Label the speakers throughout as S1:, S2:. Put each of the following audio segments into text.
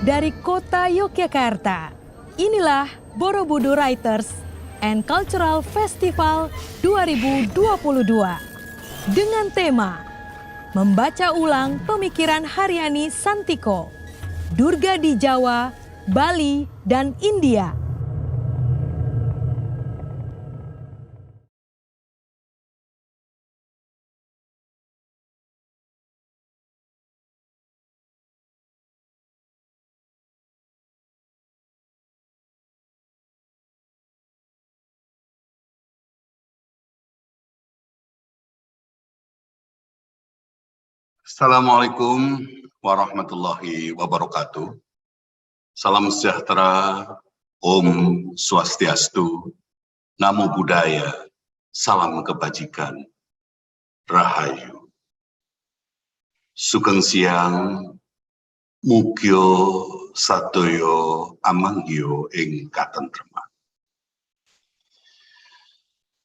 S1: dari kota Yogyakarta. Inilah Borobudur Writers and Cultural Festival 2022 dengan tema Membaca Ulang Pemikiran Haryani Santiko, Durga di Jawa, Bali, dan India.
S2: Assalamualaikum warahmatullahi wabarakatuh. Salam sejahtera, Om Swastiastu, Namo Buddhaya, Salam Kebajikan, Rahayu. Sugeng siang, Mugyo Satoyo Amangyo ing katentreman.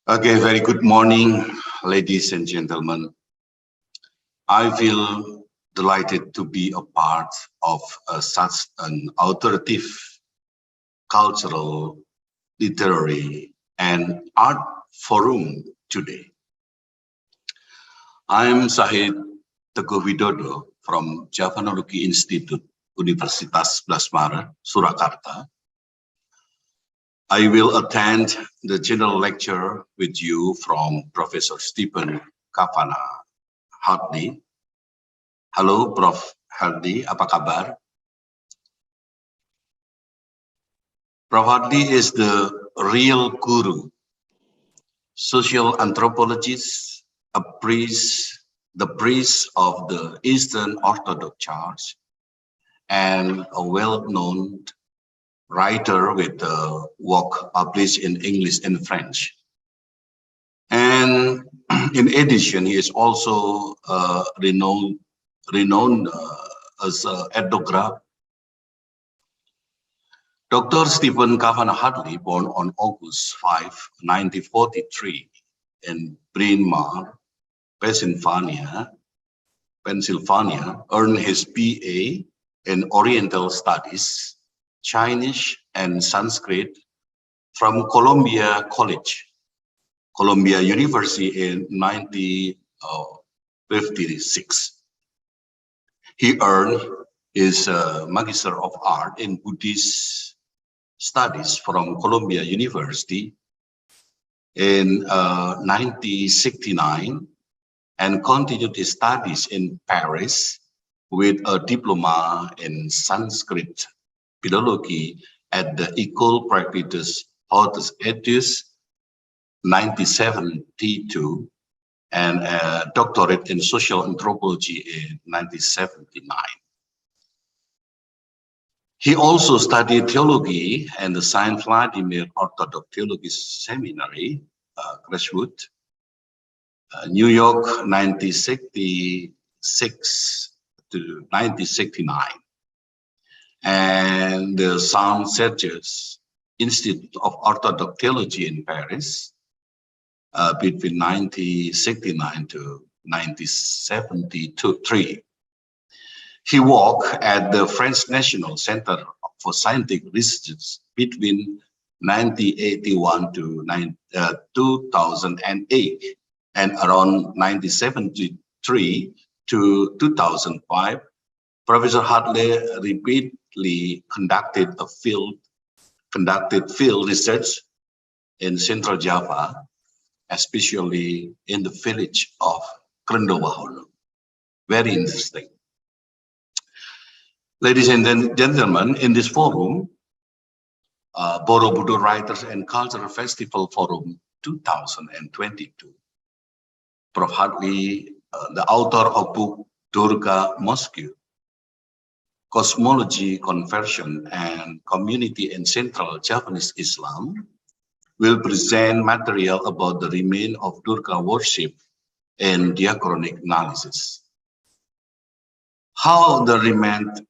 S2: Okay, very good morning, ladies and gentlemen. I feel delighted to be a part of such an authoritative, cultural, literary, and art forum today. I am Sahid Widodo from Javanese Institute, Universitas 11 Maret, Surakarta. I will attend the general lecture with you from Professor Stephen Kavana Hardy. Halo Prof. Hardy, apa kabar? Prof. Hardy is the real guru, social anthropologist, a priest, the priest of the Eastern Orthodox Church, and a well-known writer with work published in English and French. And in addition, he is also renowned as an ethnographer. Dr. Stephen Kavana Hardy, born on August 5, 1943 in Bryn Mawr, Pennsylvania, earned his BA in Oriental Studies, Chinese and Sanskrit from Columbia University in 1956. He earned his Magister of Art in Buddhist Studies from Columbia University in 1969 and continued his studies in Paris with a diploma in Sanskrit philology at the École Pratique des Hautes Études 1972 and a doctorate in social anthropology in 1979. He also studied theology at the Saint Vladimir Orthodox Theology Seminary, Crestwood, New York, 1966 to 1969, and the Saint Sergius Institute of Orthodox Theology in Paris, between 1969 to 1973. He worked at the French National Center for Scientific Research between 1981 to 2008, and around 1973 to 2005, Professor Hardy repeatedly conducted field research in Central Java, especially in the village of Krendowahono. Very interesting. Ladies and gentlemen, in this forum, Borobudur Writers and Cultural Festival Forum 2022, Prof. Hardy, the author of book Durga, Mosque, Cosmology, Conversion, and Community in Central Javanese Islam, will present material about the remains of Durga worship and diachronic analysis. How the remains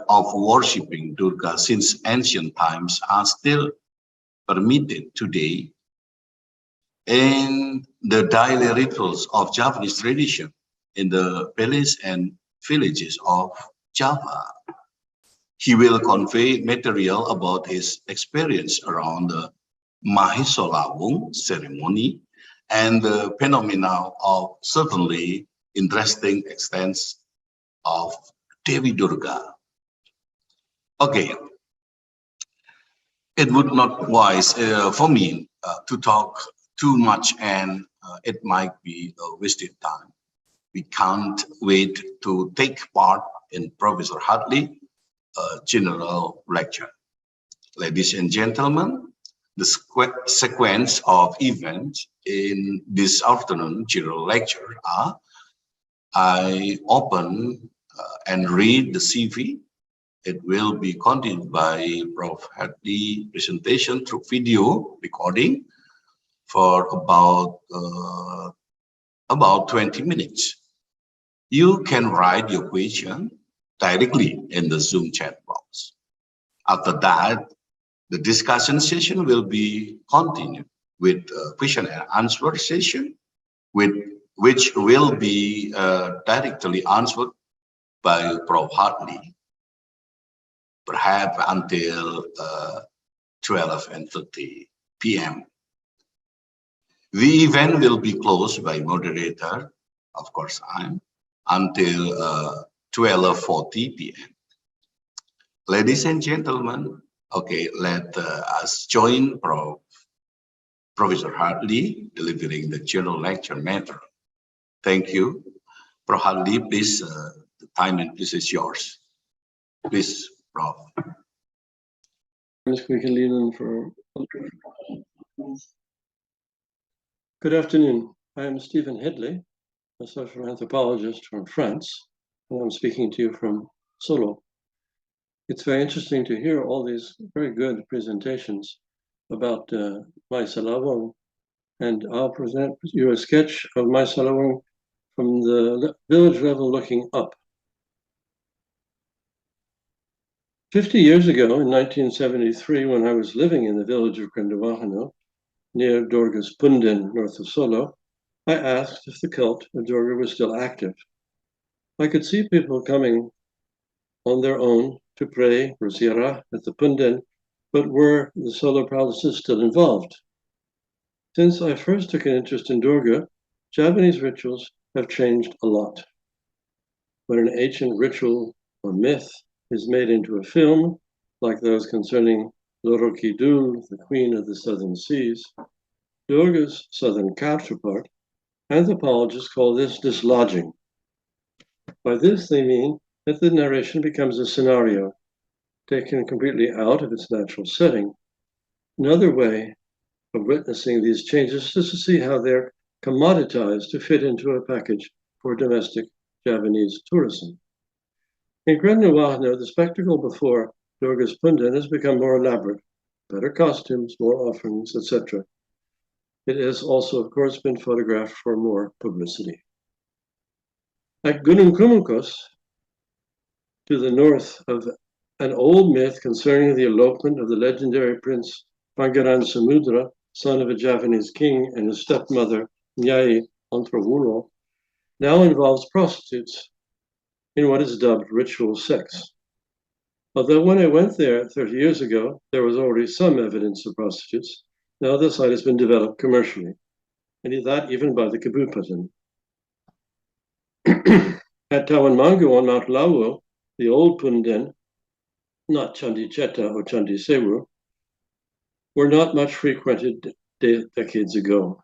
S2: of worshipping Durga since ancient times are still permitted today in the daily rituals of Javanese tradition in the villages and villages of Java. He will convey material about his experience around the Mahesa Lawung ceremony and the phenomena of certainly interesting extents of Devi Durga. Okay, it would not wise for me to talk too much, and it might be a wasted time. We can't wait to take part in Professor Hartley's general lecture. Ladies and gentlemen, the sequence of events in this afternoon general lecture are: I open and read the CV. It will be continued by Prof. Hartley presentation through video recording for about 20 minutes. You can write your question directly in the Zoom chat box. After that, the discussion session will be continued with a question and answer session, which will be directly answered by Prof. Hartley, perhaps until 12:30 p.m. The event will be closed by moderator, of course until 12:40 p.m. Ladies and gentlemen, okay, let us join Professor Hartley delivering the general lecture matter. Thank you. Prof. Hartley, please, the time and place is yours. Please, Prof.
S3: Good afternoon. I am Stephen Hedley, a social anthropologist from France, and I'm speaking to you from Solo. It's very interesting to hear all these very good presentations about Mahesa Lawung, and I'll present you a sketch of Mahesa Lawung from the village level looking up. 50 years ago, in 1973, when I was living in the village of Krendowahono, near Durga's Punden, north of Solo, I asked if the cult of Durga was still active. I could see people coming on their own to pray for ziarah at the Punden, but were the Solo palaces still involved? Since I first took an interest in Durga, Javanese rituals have changed a lot. When an ancient ritual or myth is made into a film, like those concerning Lorokidu, the queen of the southern seas, Durga's southern counterpart, anthropologists call this dislodging. By this they mean that the narration becomes a scenario, taken completely out of its natural setting. Another way of witnessing these changes is to see how they're commoditized to fit into a package for domestic Javanese tourism. In Krendowahono, the spectacle before Durga's Punden has become more elaborate, better costumes, more offerings, etc. It has also, of course, been photographed for more publicity. At Gunung Kumungkos, to the north of an old myth concerning the elopement of the legendary prince Pangeran Samudra, son of a Javanese king, and his stepmother, Nyai Ontrawulo, now involves prostitutes in what is dubbed ritual sex. Although when I went there 30 years ago, there was already some evidence of prostitutes, now the site has been developed commercially, and that even by the Kabupaten. At Tawanmangu on Mount Lawu, the old Punden, not Chandi Cheta or Chandi Sewu, were not much frequented decades ago.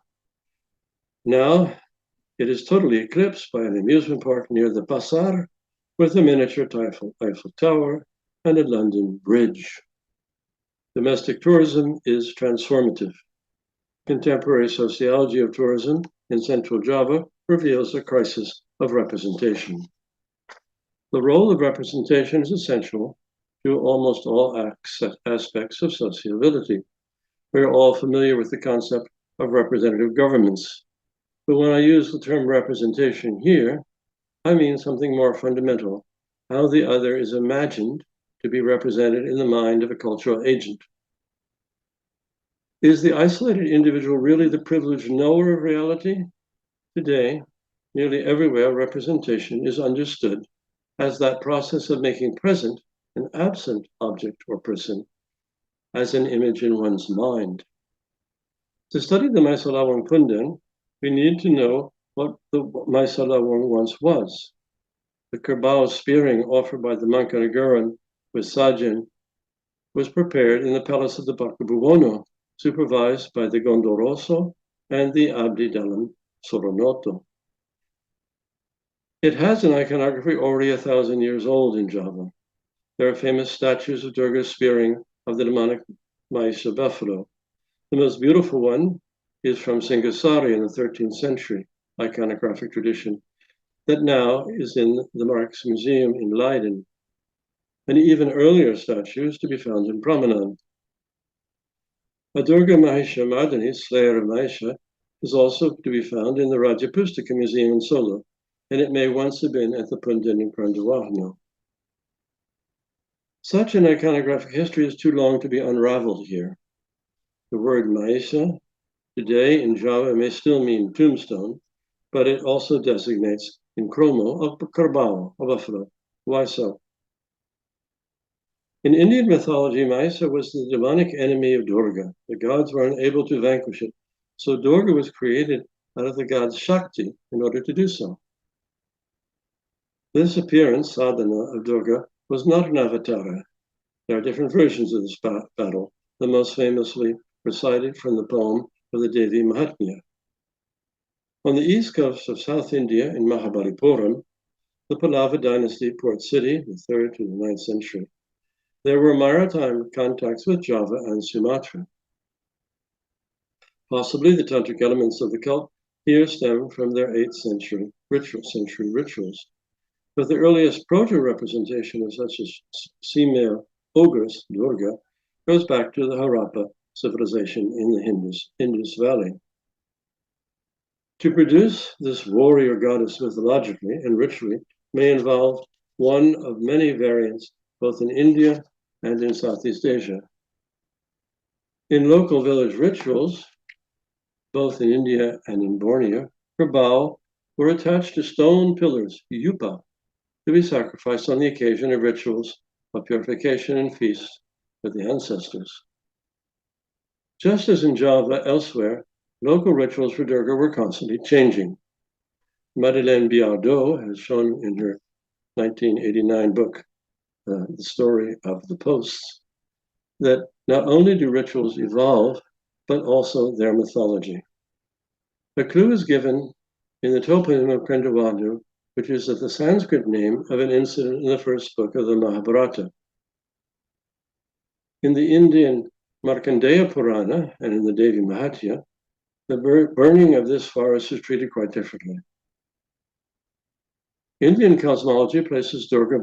S3: Now, it is totally eclipsed by an amusement park near the Pasar with a miniature Eiffel Tower and a London Bridge. Domestic tourism is transformative. Contemporary sociology of tourism in Central Java reveals a crisis of representation. The role of representation is essential to almost all aspects of sociability. We are all familiar with the concept of representative governments. But when I use the term representation here, I mean something more fundamental, how the other is imagined to be represented in the mind of a cultural agent. Is the isolated individual really the privileged knower of reality? Today, nearly everywhere representation is understood as that process of making present an absent object or person, as an image in one's mind. To study the Mahesa Lawung Punden, we need to know what the Mahesa Lawung once was. The kerbau spearing offered by the Mangkunegaran with Sajen was prepared in the palace of the buku-bukunya, supervised by the Gondoroso and the Abdi Dalam Soronoto. It has an iconography already 1,000 years old in Java. There are famous statues of Durga's spearing of the demonic Mahesa buffalo. The most beautiful one is from Singasari in the 13th century iconographic tradition that now is in the Marx Museum in Leiden. An even earlier statue is to be found in Prambanan. A Durga Mahesa Mardani, slayer of Mahesa, is also to be found in the Rajapustika Museum in Solo, and it may once have been at the Punden in Krendowahono. Such an iconographic history is too long to be unraveled here. The word Mahesa today in Java may still mean tombstone, but it also designates in Kromo of kerbau, a buffalo. Why so? In Indian mythology, Mahesa was the demonic enemy of Durga. The gods were unable to vanquish it, so Durga was created out of the god Shakti in order to do so. This appearance, sadhana, of Durga was not an avatara. There are different versions of this battle, the most famously recited from the poem of the Devi Mahatmya. On the east coast of South India in Mahabalipuram, the Pallava dynasty port city, the 3rd to the 9th century, there were maritime contacts with Java and Sumatra. Possibly the tantric elements of the cult here stem from their 8th century rituals. But the earliest proto-representation of such a female ogress, Durga, goes back to the Harappa civilization in the Indus Valley. To produce this warrior goddess mythologically and ritually may involve one of many variants both in India and in Southeast Asia. In local village rituals, both in India and in Borneo, kerbau were attached to stone pillars, yupa, to be sacrificed on the occasion of rituals of purification and feasts with the ancestors. Just as in Java elsewhere, local rituals for Durga were constantly changing. Madeleine Biardot has shown in her 1989 book, The Story of the Posts, that not only do rituals evolve, but also their mythology. A clue is given in the toponym of Krendowahono, which is the Sanskrit name of an incident in the first book of the Mahabharata. In the Indian Markandeya Purana and in the Devi Mahatmya, the burning of this forest is treated quite differently. Indian cosmology places Durga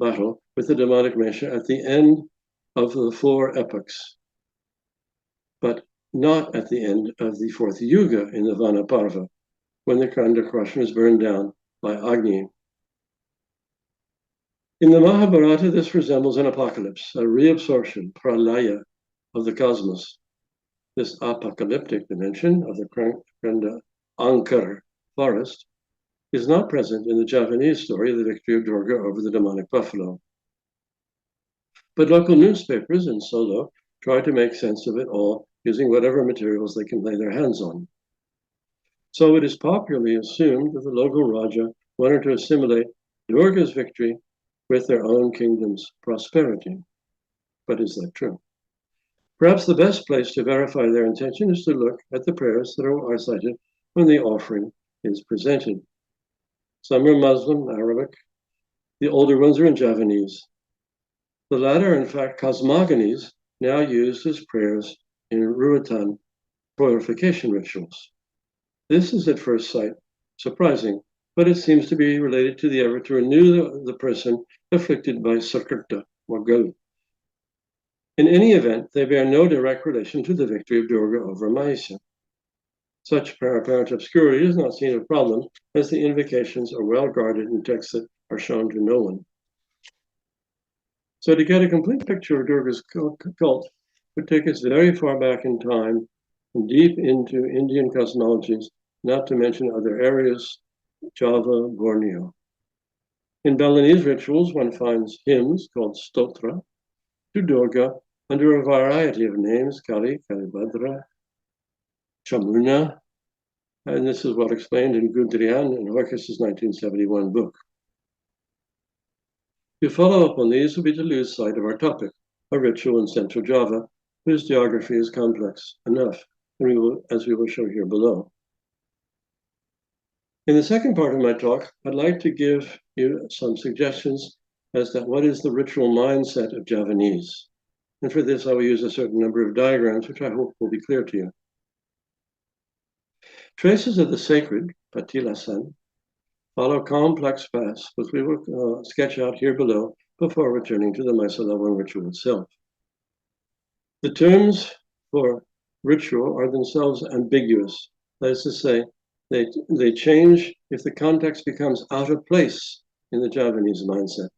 S3: battle with the demonic Mahesa at the end of the 4 epochs, but not at the end of the 4th Yuga in the Vanaparva, when the Krendowahono is burned down by Agni. In the Mahabharata, this resembles an apocalypse, a reabsorption, pralaya, of the cosmos. This apocalyptic dimension of the Krendowahono forest is not present in the Javanese story of the victory of Durga over the demonic buffalo. But local newspapers in Solo try to make sense of it all using whatever materials they can lay their hands on. So it is popularly assumed that the local Raja wanted to assimilate Durga's victory with their own kingdom's prosperity. But is that true? Perhaps the best place to verify their intention is to look at the prayers that are cited when the offering is presented. Some are Muslim, Arabic. The older ones are in Javanese. The latter, in fact, cosmogonies, now used as prayers in Hutan purification rituals. This is at first sight surprising, but it seems to be related to the effort to renew the person afflicted by sakrta, or gout. In any event, they bear no direct relation to the victory of Durga over Mahesa. Such apparent obscurity is not seen a problem, as the invocations are well guarded in texts that are shown to no one. So to get a complete picture of Durga's cult would take us very far back in time and deep into Indian cosmologies, not to mention other areas, Java, Borneo. In Balinese rituals, one finds hymns called stotra to Durga under a variety of names, Kali, Kalibhadra, Chamuna, and this is what explained in Gudrian and Horkis's 1971 book. To follow up on these would be to lose sight of our topic, a ritual in Central Java, whose geography is complex enough, as we will show here below. In the second part of my talk, I'd like to give you some suggestions as to what is the ritual mindset of Javanese. And for this, I will use a certain number of diagrams, which I hope will be clear to you. Traces of the sacred, Patilasan, follow complex paths, which we will sketch out here below before returning to the Mahesa Lawung ritual itself. The terms for ritual are themselves ambiguous. That is to say, they change if the context becomes out of place in the Javanese mindset.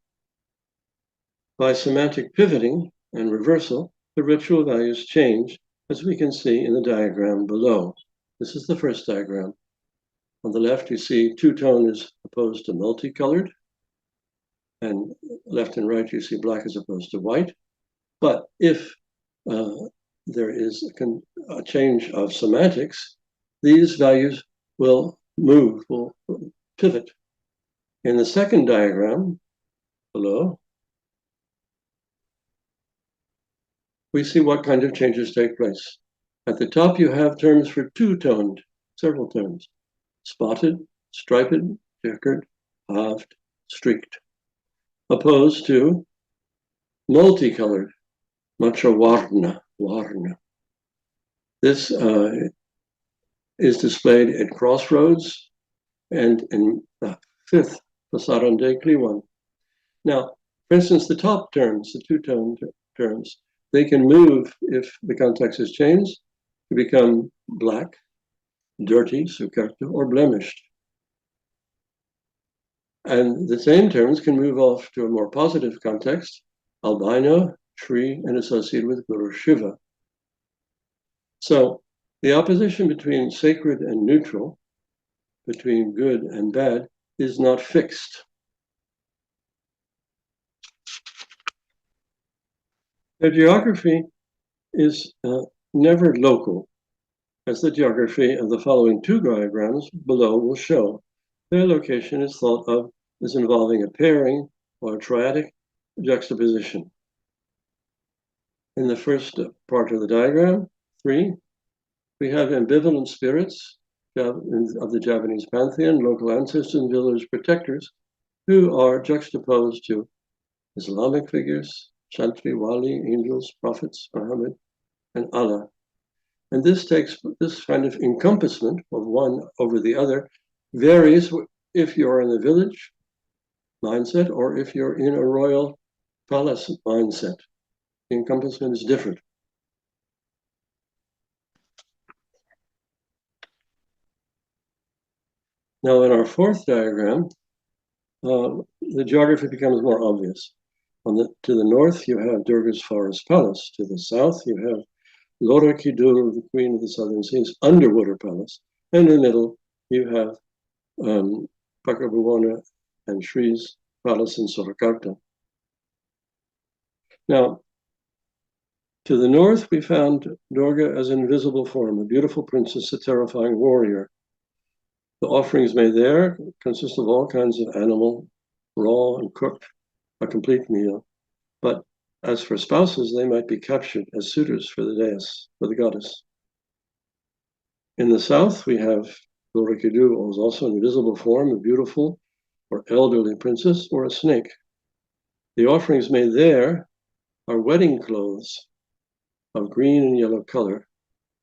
S3: By semantic pivoting and reversal, the ritual values change, as we can see in the diagram below. This is the first diagram. On the left, you see two-tone is opposed to multicolored, and left and right, you see black as opposed to white. But if there is a change of semantics, these values will move, will pivot. In the second diagram below, we see what kind of changes take place. At the top, you have terms for two-toned, several terms: spotted, striped, checkered, halved, streaked, opposed to multicolored, machawarna, warna. This is displayed at crossroads and in the fifth Pasarande Kliwan. Now, for instance, the top terms, the two-tone terms, they can move if the context is changed to become black, dirty, sukartu, or blemished. And the same terms can move off to a more positive context, albino, tree, and associated with Guru Shiva. So the opposition between sacred and neutral, between good and bad, is not fixed. The geography is never local, as the geography of the following two diagrams below will show. Their location is thought of as involving a pairing or a triadic juxtaposition. In the first part of the diagram, 3, we have ambivalent spirits of the Javanese pantheon, local ancestors and village protectors, who are juxtaposed to Islamic figures, Shantri, Wali, angels, prophets, Muhammad, and Allah. And this kind of encompassment of one over the other varies if you're in the village mindset or if you're in a royal palace mindset. The encompassment is different. Now, in our fourth diagram, the geography becomes more obvious. To the north, you have Durga's forest palace. To the south, you have Lora Kidul, the queen of the southern seas, underwater palace. And in the middle, you have Pakabhuwana and Shri's palace in Surakarta. Now, to the north, we found Durga as an invisible form, a beautiful princess, a terrifying warrior. The offerings made there consist of all kinds of animal, raw and cooked, a complete meal. But as for spouses, they might be captured as suitors for the dais, for the goddess. In the south, we have Lora Kidu, who is also an invisible form, a beautiful or elderly princess, or a snake. The offerings made there are wedding clothes of green and yellow color,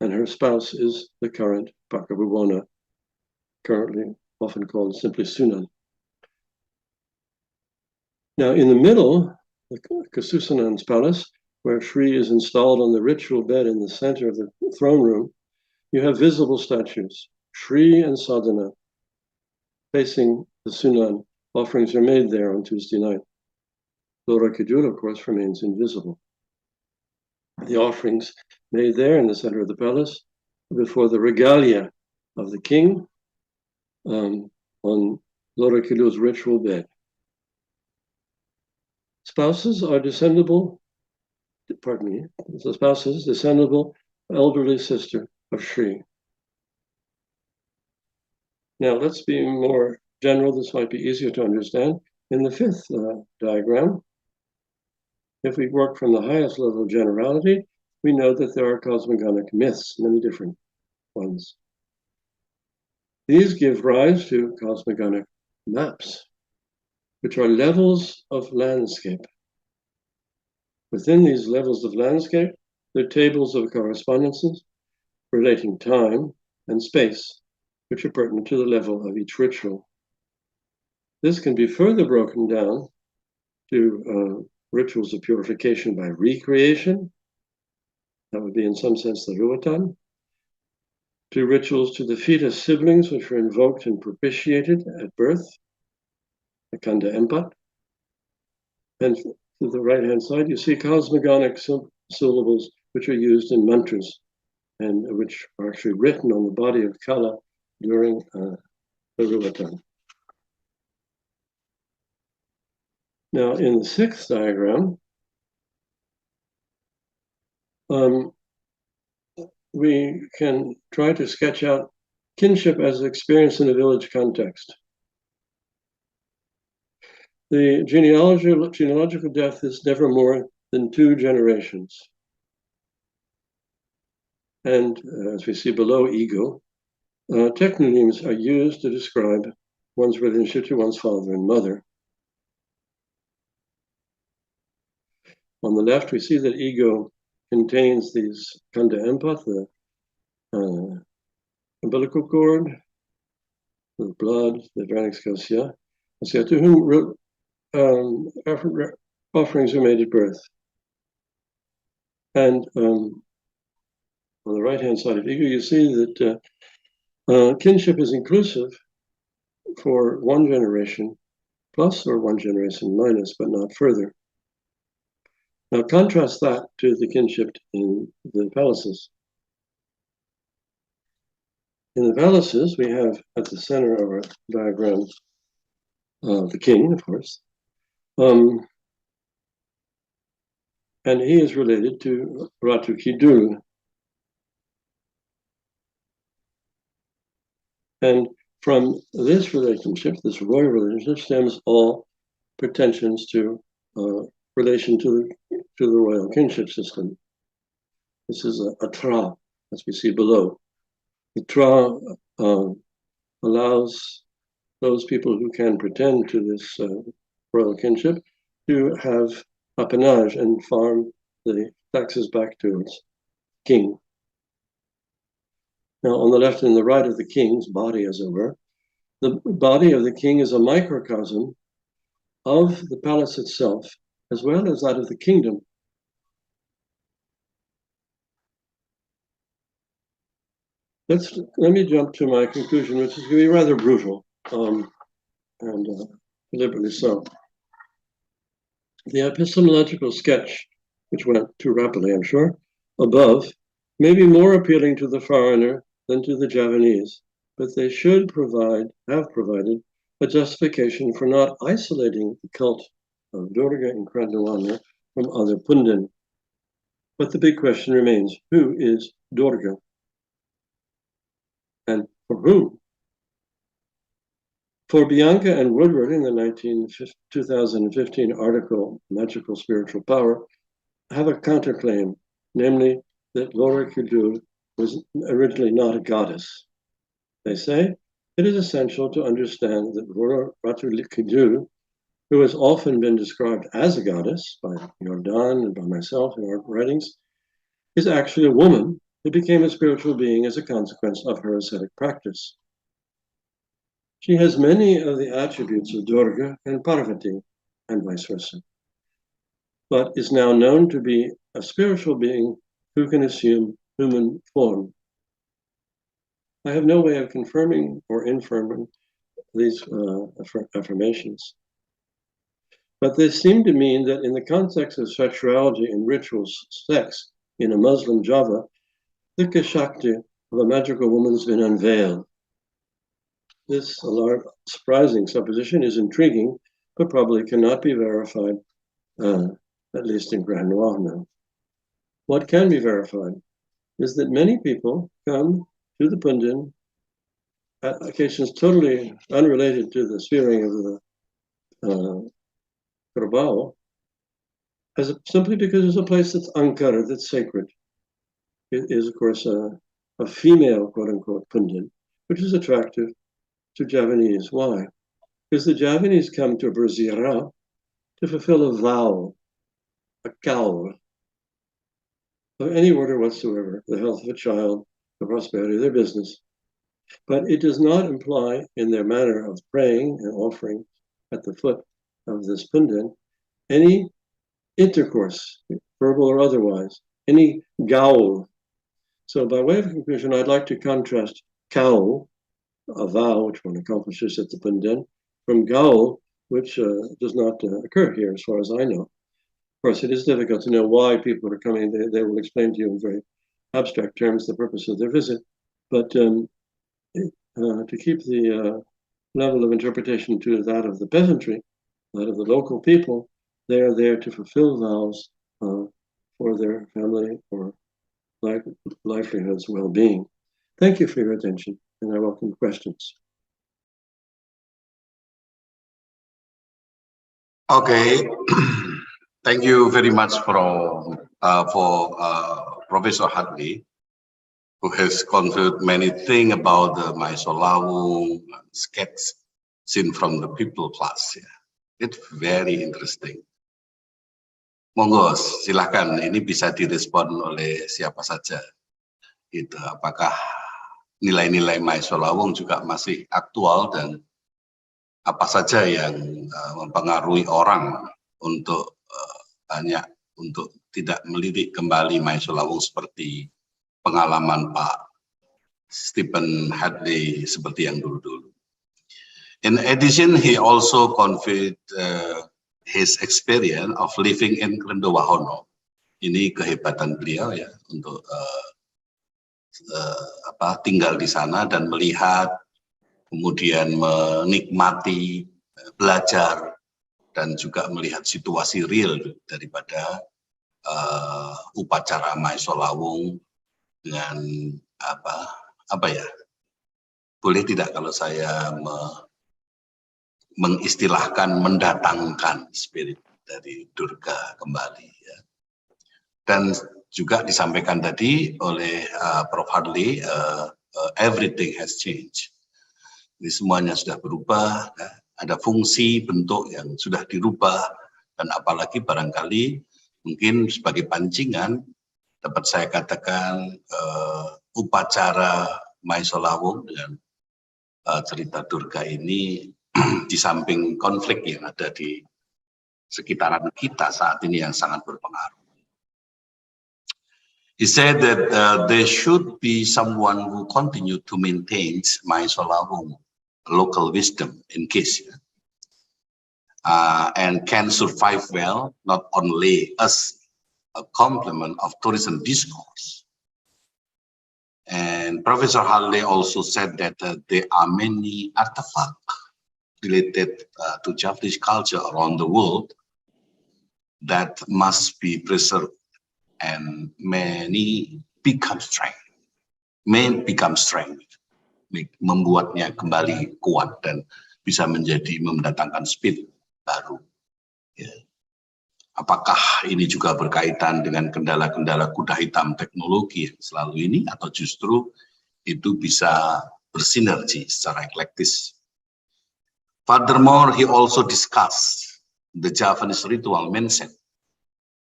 S3: and her spouse is the current Pakabhuwana, currently often called simply Sunan. Now, in the middle, the Kasushanan's palace, where Shri is installed on the ritual bed in the center of the throne room, you have visible statues, Shri and Sadhana, facing the Sunan. Offerings are made there on Tuesday night. Lora Kidul, of course, remains invisible. The offerings made there in the center of the palace before the regalia of the king on Lora Kidul's ritual bed. Spouses are descendable, the spouses, descendable elderly sister of Sri. Now let's be more general. This might be easier to understand. In the fifth diagram, if we work from the highest level of generality, we know that there are cosmogonic myths, many different ones. These give rise to cosmogonic maps, which are levels of landscape. Within these levels of landscape, there are tables of correspondences relating time and space, which are pertinent to the level of each ritual. This can be further broken down to rituals of purification by recreation. That would be in some sense the Hutan. To rituals to the fetus siblings, which were invoked and propitiated at birth, the Kanda Empat. And to the right-hand side, you see cosmogonic syllables which are used in mantras and which are actually written on the body of Kala during the Ruatan. Now, in the sixth diagram, we can try to sketch out kinship as experienced in a village context. The genealogical depth is never more than 2 generations. And as we see below ego, technonyms are used to describe one's relationship to one's father and mother. On the left, we see that ego contains these Kanda Empat, the umbilical cord, the blood, the Dranixkosya, to whom offerings are made at birth. And on the right-hand side of ego, you see that kinship is inclusive for 1 generation plus or 1 generation minus, but not further. Now contrast that to the kinship in the palaces. In the palaces, we have at the center of our diagram the king, of course, and he is related to Ratu Kidul. And from this relationship, this royal relationship, stems all pretensions to relation to the royal kinship system. This is a tra, as we see below. The tra allows those people who can pretend to this royal kinship to have appanage and farm the taxes back to its king. Now, on the left and the right of the king's body, as it were, the body of the king is a microcosm of the palace itself, as well as that of the kingdom. Let me jump to my conclusion, which is going to be rather brutal, and deliberately so. The epistemological sketch, which went too rapidly, I'm sure, above, may be more appealing to the foreigner than to the Javanese, but they should have provided a justification for not isolating the cult of Durga and Krendowahono from other Pundan. But the big question remains, who is Durga? And for whom? For Bianca and Woodward in the 2015 article, Magical Spiritual Power, have a counterclaim, namely that Laura Kidul was originally not a goddess. They say it is essential to understand that Laura Ratu Kidul, who has often been described as a goddess by Jordan and by myself in our writings, is actually a woman who became a spiritual being as a consequence of her ascetic practice. She has many of the attributes of Durga and Parvati, and vice versa, but is now known to be a spiritual being who can assume human form. I have no way of confirming or infirming these affirmations, but they seem to mean that in the context of sexuality and ritual sex in a Muslim Java, the Shakti of a magical woman has been unveiled. This surprising supposition is intriguing, but probably cannot be verified at least in Krendowahono. What can be verified is that many people come to the Pundan at occasions totally unrelated to the swearing of the Kerbau, simply because it's a place that's ankara, that's sacred. It is, of course, a female, quote-unquote, Pundan, which is attractive to Javanese. Why? Because the Javanese come to Brazira to fulfill a vow, a cow, of any order whatsoever, the health of a child, the prosperity of their business. But it does not imply in their manner of praying and offering at the foot of this Pundan any intercourse, verbal or otherwise, any gaul. So by way of conclusion, I'd like to contrast cow, a vow which one accomplishes at the Pundan, from gaul, which does not occur here as far as I know. Of course, it is difficult to know why people are coming. They will explain to you in very abstract terms the purpose of their visit. But to keep the level of interpretation to that of the peasantry, that of the local people, they are there to fulfill vows for their family or livelihood's well-being. Thank you for your attention, and I welcome questions.
S2: Okay, thank you very much for Professor Hadley, who has conveyed many things about the Mahesa Lawung sketch seen from the people class. Yeah. It's very interesting. Monggo, silahkan. Ini bisa direspon oleh siapa saja. Itu apakah nilai-nilai Mahesa Lawung juga masih aktual dan apa saja yang mempengaruhi orang untuk untuk tidak melirik kembali Mahesa Lawung seperti pengalaman Pak Stephen Hadley seperti yang dulu-dulu. In addition, he also conveyed his experience of living in Krendowahono. Ini kehebatan beliau ya untuk tinggal di sana dan melihat, kemudian menikmati, belajar, dan juga melihat situasi real daripada upacara Mahesa Lawung dengan apa ya? Boleh tidak kalau saya mengistilahkan mendatangkan spirit dari Durga kembali ya. Dan juga disampaikan tadi oleh Prof Hadley, everything has changed. Ini semuanya sudah berubah, ya. Ada fungsi bentuk yang sudah dirubah, dan apalagi barangkali mungkin sebagai pancingan dapat saya katakan upacara Mahesa Lawung dengan cerita Durga ini di samping konflik yang ada di sekitaran kita saat ini yang sangat berpengaruh. He said that there should be someone who continue to maintain Mahesa Lawung local wisdom in case and can survive well, not only as a complement of tourism discourse. And Professor Hadley also said that there are many artifacts related to Javanese culture around the world that must be preserved, and many become strength, membuatnya kembali kuat dan bisa mendatangkan speed baru. Ya. Apakah ini juga berkaitan dengan kendala-kendala kuda hitam teknologi yang selalu ini, atau justru itu bisa bersinergi secara eklektis? Furthermore, he also discussed the Javanese ritual mindset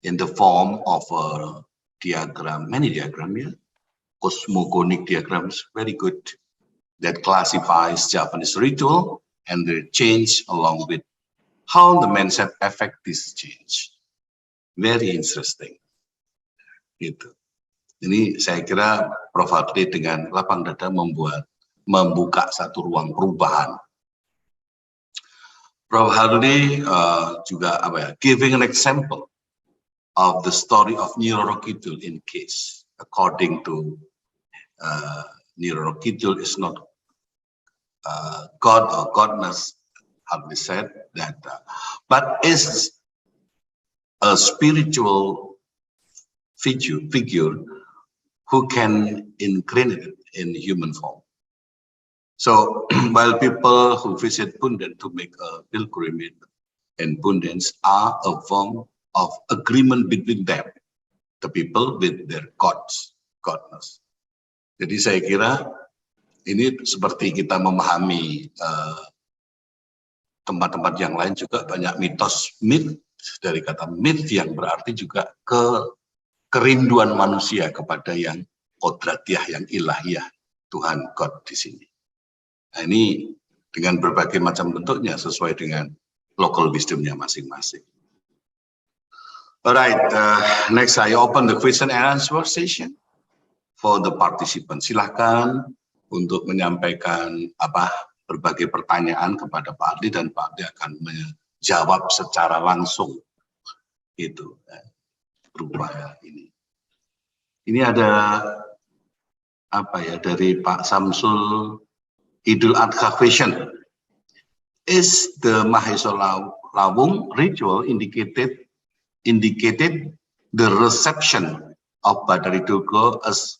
S2: in the form of a diagram, many diagrams, yeah? Cosmogonic diagrams, very good, that classifies Javanese ritual and the change along with how the mindset affect this change. Very interesting. Gitu. Ini saya kira Prof Hadley dengan lapang dada membuka satu ruang perubahan. Prof Hadley juga giving an example of the story of Nyiroro Kidul in case, according to Nyiroro Kidul is not God or godness, Hadley said that, but is a spiritual figure who can incarnate in human form. So while people who visit Punden to make a pilgrimage in Pundens are a form of agreement between them, the people with their godness. Jadi saya kira ini seperti kita memahami tempat-tempat yang lain juga banyak mitos, mit dari kata mit yang berarti juga kerinduan manusia kepada yang kodratiah, yang ilahiyah, Tuhan God di sini. Nah, ini dengan berbagai macam bentuknya sesuai dengan local wisdomnya masing-masing. Alright, next I open the question and answer session for the participants. Silahkan untuk menyampaikan berbagai pertanyaan kepada Pak Adli dan Pak Adli akan menjawab secara langsung. Itu berupa ini. Ini ada dari Pak Samsul Idul Adha question. Is the Mahesa Lawung ritual indicated the reception of Bathari Durga as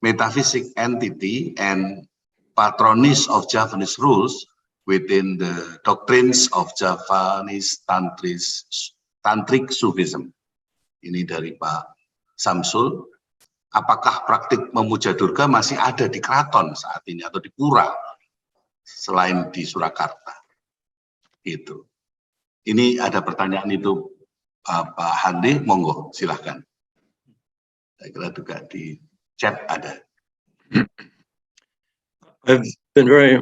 S2: metaphysic entity and patroness of Javanese rules within the doctrines of Javanese Tantric Sufism. Ini dari Pak Samsul. Apakah praktik memuja Durga masih ada di Keraton saat ini atau di Pura selain di Surakarta? Itu. Ini ada pertanyaan itu, Pak Handi, monggo silahkan. Saya kira juga di chat ada.
S3: I've been very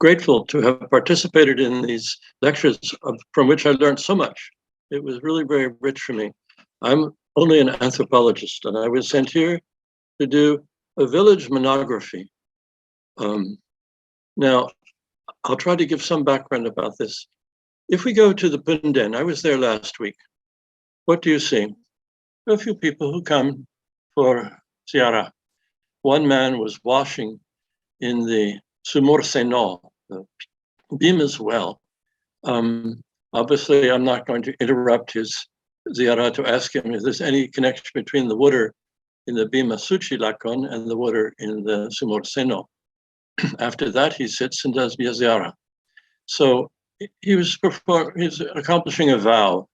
S3: grateful to have participated in these lectures from which I learned so much. It was really very rich for me. I'm only an anthropologist, and I was sent here to do a village monography. Now, I'll try to give some background about this. If we go to the Punden, I was there last week. What do you see? A few people who come for ziarah. One man was washing in the Sumur Seno, the Bhima's well. Obviously, I'm not going to interrupt his ziarah to ask him if there's any connection between the water in the Bhima Suchi Lakon and the water in the Sumur Seno. After that, he sits and does ziarah. So he's accomplishing a vow,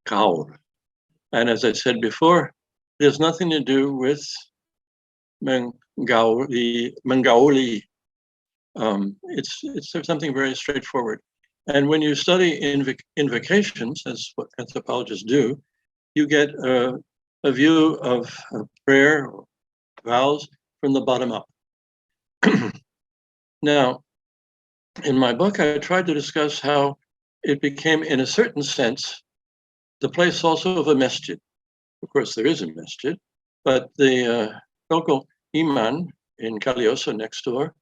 S3: kaur. And as I said before, it has nothing to do with Mangauli. It's something very straightforward. And when you study invocations, as what anthropologists do, you get a view of prayer or vows from the bottom up. Now, in my book, I tried to discuss how it became, in a certain sense, the place also of a masjid. Of course, there is a masjid, but the local imam in Kalioso next door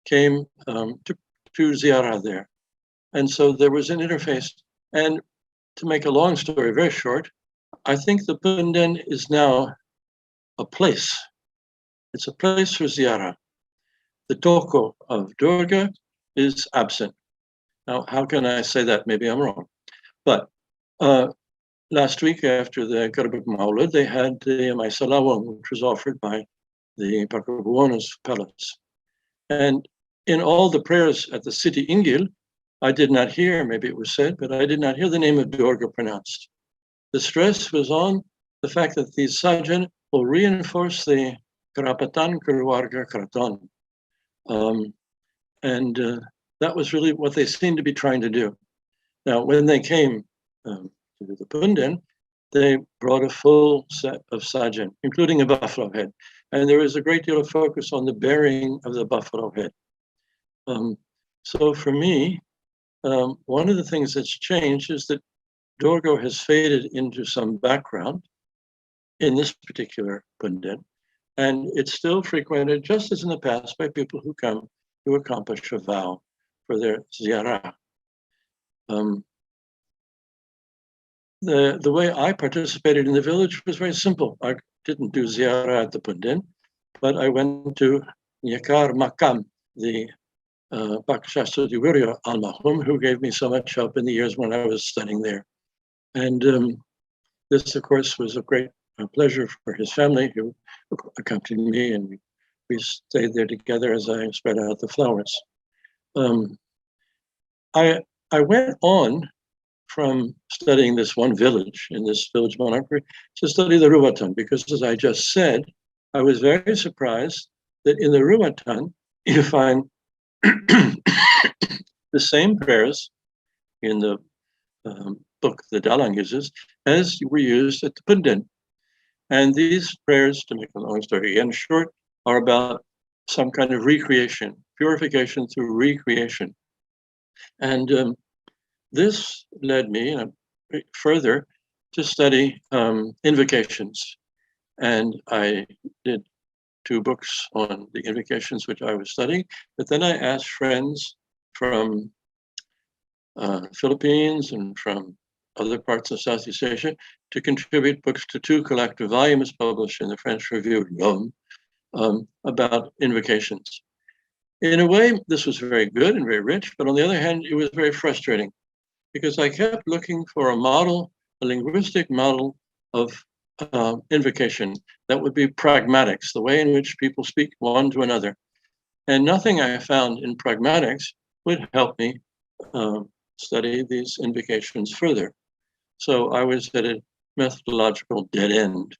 S3: came to ziarah there. And so there was an interface. And to make a long story very short, I think the Punden is now a place. It's a place for ziarah. The toko of Durga is absent. Now, how can I say that? Maybe I'm wrong. But last week after the Garbuk Maulid, they had the Mahesa Lawung, which was offered by the Pakubuono's palace. And in all the prayers at the city Ingil, I did not hear, maybe it was said, but I did not hear the name of Durga pronounced. The stress was on the fact that these sajan will reinforce the Kerapatan Keluarga Keraton. That was really what they seemed to be trying to do. Now, when they came to the Punden, they brought a full set of sajan, including a buffalo head. And there was a great deal of focus on the bearing of the buffalo head. So for me, one of the things that's changed is that Durga has faded into some background in this particular Punden, and it's still frequented, just as in the past, by people who come to accomplish a vow for their ziarah. The way I participated in the village was very simple. I didn't do ziarah at the Punden, but I went to Nyakar Makam, the Pak Shastri Wirya Almahum, who gave me so much help in the years when I was studying there. And this, of course, was a great pleasure for his family, who accompanied me, and we stayed there together as I spread out the flowers. I went on from studying this one village in this village monarchy to study the Ruwatan, because as I just said, I was very surprised that in the Ruwatan you find the same prayers in the book the Dalang uses as were used at the Punden. And these prayers, to make a long story again short, are about some kind of recreation, purification through recreation. And this led me further to study invocations. And I did 2 books on the invocations which I was studying, but then I asked friends from Philippines and from other parts of Southeast Asia to contribute books to 2 collective volumes published in the French Review, Lawung, about invocations. In a way, this was very good and very rich, but on the other hand, it was very frustrating because I kept looking for a model, a linguistic model of invocation that would be pragmatics, the way in which people speak one to another. And nothing I found in pragmatics would help me study these invocations further. So I was at a methodological dead end.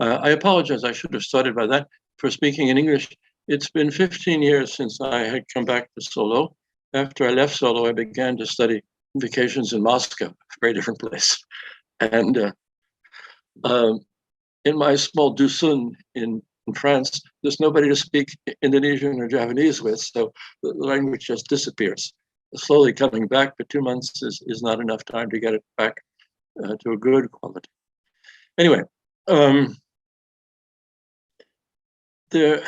S3: I apologize, I should have started by that for speaking in English. It's been 15 years since I had come back to Solo. After I left Solo, I began to study invocations in Moscow, a very different place. And in my small dusun in France, there's nobody to speak Indonesian or Javanese with, so the language just disappears. Slowly coming back, but 2 months is not enough time to get it back to a good quality. Anyway, the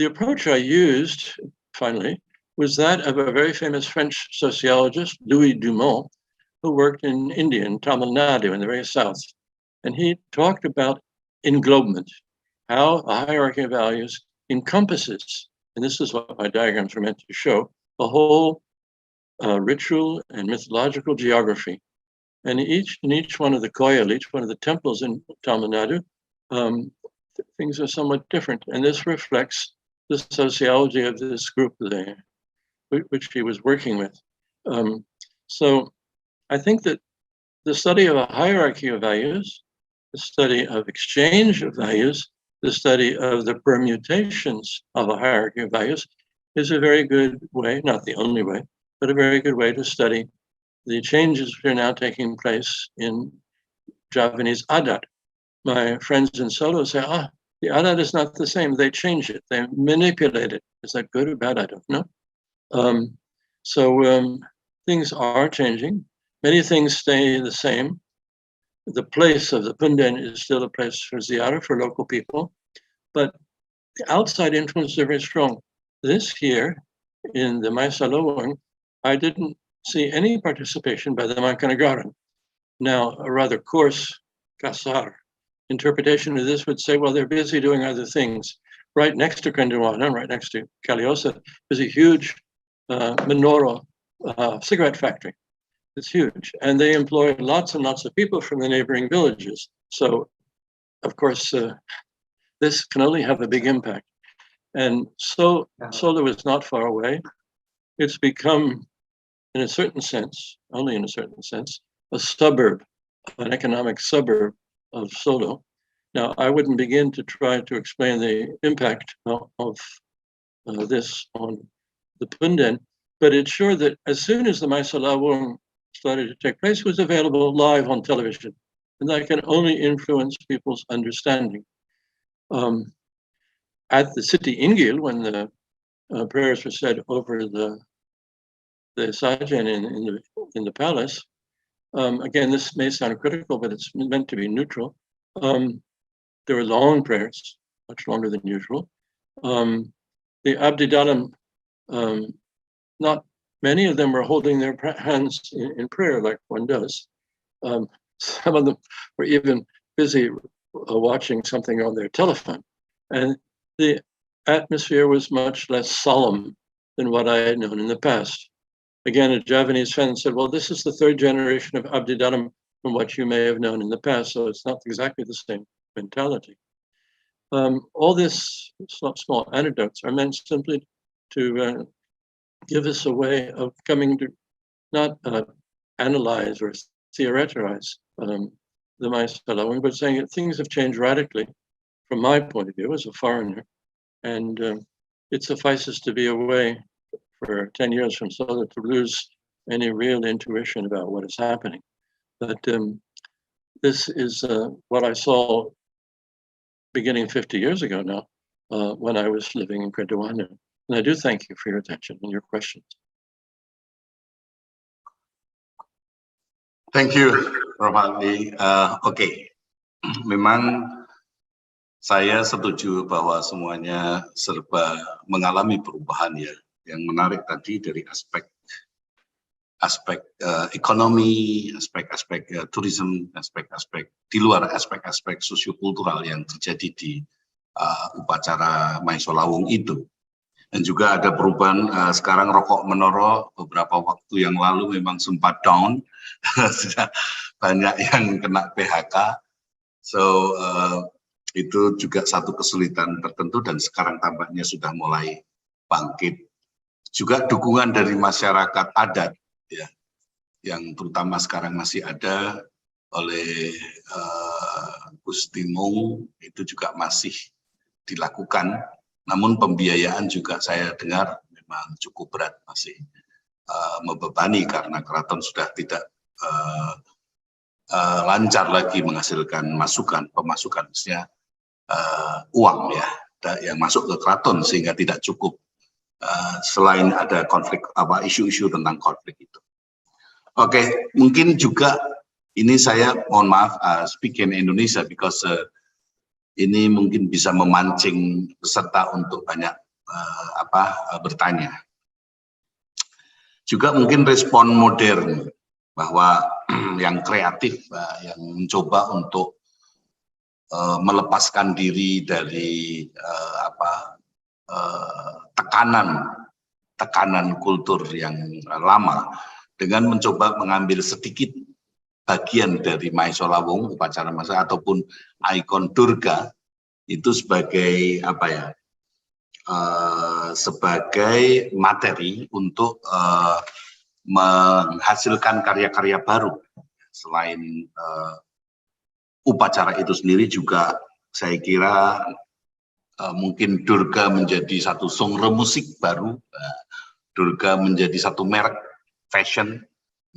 S3: approach I used, finally, was that of a very famous French sociologist, Louis Dumont, who worked in India, in Tamil Nadu, in the very south. And he talked about englobement, how a hierarchy of values encompasses, and this is what my diagrams were meant to show, a whole ritual and mythological geography. And in each one of the koyal, each one of the temples in Tamil Nadu, things are somewhat different. And this reflects the sociology of this group there, which he was working with. So I think that the study of a hierarchy of values, the study of exchange of values, the study of the permutations of a hierarchy of values is a very good way, not the only way, but a very good way to study the changes which are now taking place in Javanese adat. My friends in Solo say, the adat is not the same. They change it. They manipulate it. Is that good or bad? I don't know. So things are changing. Many things stay the same. The place of the Punden is still a place for ziyarah for local people, but the outside influences are very strong. This here in the Mahesa Lawung, I didn't see any participation by the Mangkunegaran. Now, a rather coarse kasar interpretation of this would say, well, they're busy doing other things. Right next to Krendowahono, right next to Kaliosa, is a huge Menora cigarette factory. It's huge. And they employ lots and lots of people from the neighboring villages. So, of course, this can only have a big impact. And so Solo is not far away. It's become, in a certain sense, only in a certain sense, a suburb, an economic suburb of Solo. Now, I wouldn't begin to try to explain the impact of this on the Punden, but it's sure that as soon as the Mahesa Lawung started to take place, it was available live on television, and that can only influence people's understanding. At the city Ingil, when the prayers were said over the sajan in the palace, again, this may sound critical, but it's meant to be neutral. There were long prayers, much longer than usual. The Abdi Dalam, not many of them were holding their hands in prayer like one does. Some of them were even busy watching something on their telephone. And the atmosphere was much less solemn than what I had known in the past. again, a Javanese friend said, well, this is the third generation of Abdi Dalam from what you may have known in the past, so it's not exactly the same mentality. All this small anecdotes are meant simply to give us a way of coming to not analyze or theorize the Mahesa Lawung, but saying that things have changed radically from my point of view as a foreigner. And it suffices to be away for 10 years from Solar to lose any real intuition about what is happening. But this is what I saw beginning 50 years ago now, when I was living in Krendowahono. And I do thank you for your attention and your questions.
S2: Thank you, Prof. Ali. Oke, memang saya setuju bahwa semuanya serba mengalami perubahan ya. Yang menarik tadi dari aspek ekonomi, aspek tourism, aspek di luar aspek sosiokultural yang terjadi di upacara Mahesa Lawung itu. Dan juga ada perubahan sekarang rokok menoro beberapa waktu yang lalu memang sempat down, sudah banyak yang kena PHK. So itu juga satu kesulitan tertentu dan sekarang tampaknya sudah mulai bangkit. Juga dukungan dari masyarakat adat ya, yang terutama sekarang masih ada oleh Gus Timung itu juga masih dilakukan. Namun pembiayaan juga saya dengar memang cukup berat, masih membebani karena keraton sudah tidak lancar lagi menghasilkan pemasukan, maksudnya uang ya yang masuk ke keraton sehingga tidak cukup selain ada konflik isu-isu tentang konflik itu. Oke, mungkin juga ini saya mohon maaf speak in Indonesia because ini mungkin bisa memancing peserta untuk banyak bertanya. Juga mungkin respon modern bahwa yang kreatif, yang mencoba untuk melepaskan diri dari tekanan kultur yang lama dengan mencoba mengambil sedikit bagian dari Mahesa Lawung, upacara Mahesa ataupun ikon Durga itu sebagai sebagai materi untuk menghasilkan karya-karya baru. Selain upacara itu sendiri juga saya kira mungkin Durga menjadi satu genre musik baru, Durga menjadi satu merek fashion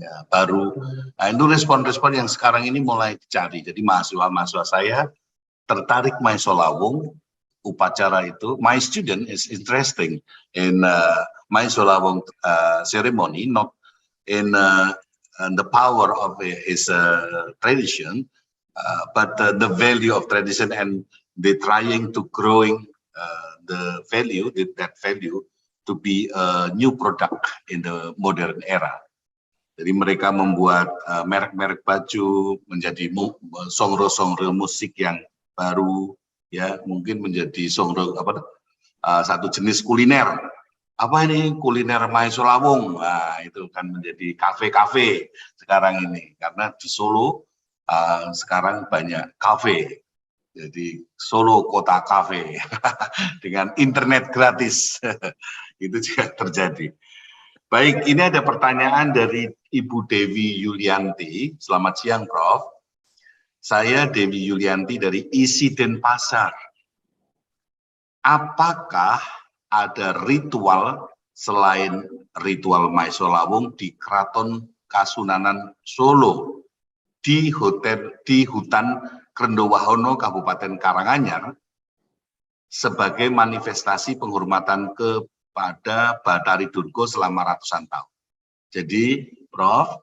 S2: ya, baru. Nah, itu respon-respon yang sekarang ini mulai dicari. Jadi mahasiswa saya tertarik Mahesa Lawung, upacara itu. My student is interesting in Mahesa Lawung ceremony, not in the power of his tradition, but the value of tradition, and they trying to growing the value, that value to be a new product in the modern era. Jadi mereka membuat merek-merek baju menjadi genre-genre musik yang baru, ya mungkin menjadi genre satu jenis kuliner. Apa ini kuliner Mahesa Lawung? Nah, itu kan menjadi kafe-kafe sekarang ini karena di Solo sekarang banyak kafe. Jadi Solo kota kafe dengan internet gratis itu juga terjadi. Baik, ini ada pertanyaan dari Ibu Dewi Yulianti. Selamat siang, Prof. Saya Dewi Yulianti dari Isi Denpasar. Apakah ada ritual selain ritual Mahesa Lawung di Keraton Kasunanan Solo di Hutan Krendowahono Kabupaten Karanganyar sebagai manifestasi penghormatan kepada Bathari Durga selama ratusan tahun? Jadi, Prof,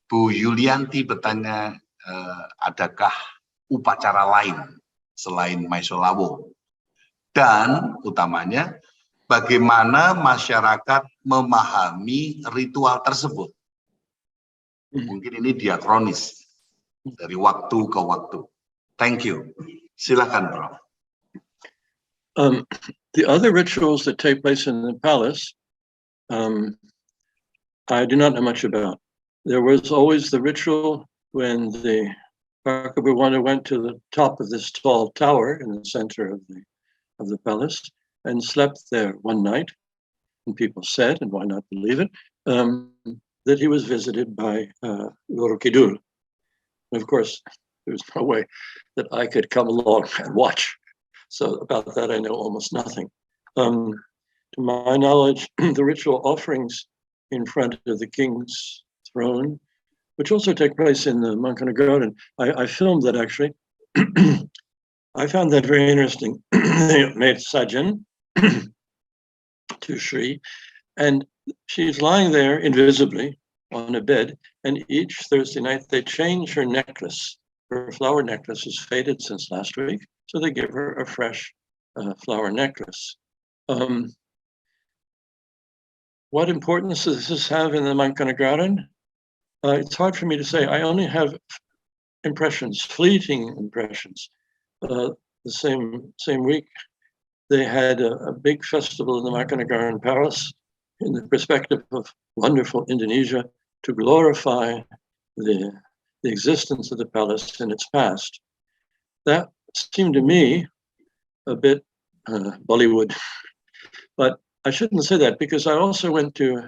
S2: Bu Yulianti bertanya, adakah upacara lain selain Mahesa Lawung? Dan utamanya, bagaimana masyarakat memahami ritual tersebut? Mungkin ini diakronis dari waktu ke waktu. Thank you. Silakan, Prof.
S3: The other rituals that take place in the palace I do not know much about. There was always the ritual when the Pakubuwana went to the top of this tall tower in the center of the palace and slept there one night. And people said, and why not believe it, that he was visited by Loro Kidul. And of course, there was no way that I could come along and watch. So about that, I know almost nothing. To my knowledge, the ritual offerings in front of the king's throne, which also take place in the Mankana Garden, I filmed that actually. I found that very interesting. They made sajan to Shri, and she's lying there invisibly on a bed, and each Thursday night they change her necklace. Her flower necklace is faded since last week, so they give her a fresh flower necklace. What importance does this have in the Mankana Garden? It's hard for me to say. I only have impressions, fleeting impressions. The same week, they had a big festival in the Mangkunegaran Palace in the perspective of wonderful Indonesia to glorify the existence of the palace in its past. That seemed to me a bit Bollywood, but I shouldn't say that because I also went to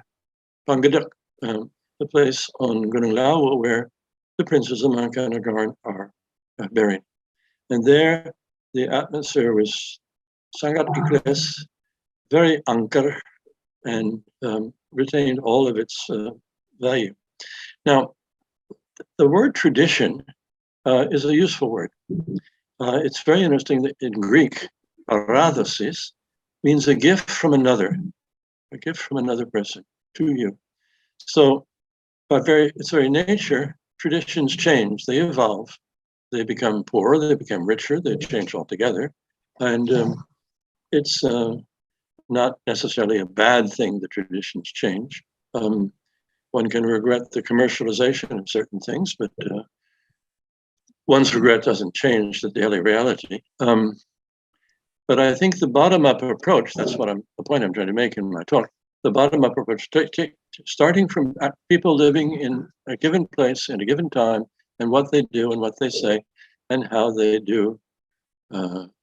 S3: Pangadak, the place on Gunung Lawu where the princes of Mangkunegaran are buried. And there, the atmosphere was sangat ikhlas, very angker, and retained all of its value. Now, the word tradition is a useful word. It's very interesting that in Greek, paradosis means a gift from another person to you. So, by its very nature, traditions change, they evolve, they become poorer, they become richer, they change altogether. And it's not necessarily a bad thing that traditions change. One can regret the commercialization of certain things, but one's regret doesn't change the daily reality. But I think the bottom-up approach, that's the point I'm trying to make in my talk, the bottom-up approach, starting from people living in a given place in a given time and what they do and what they say and how they do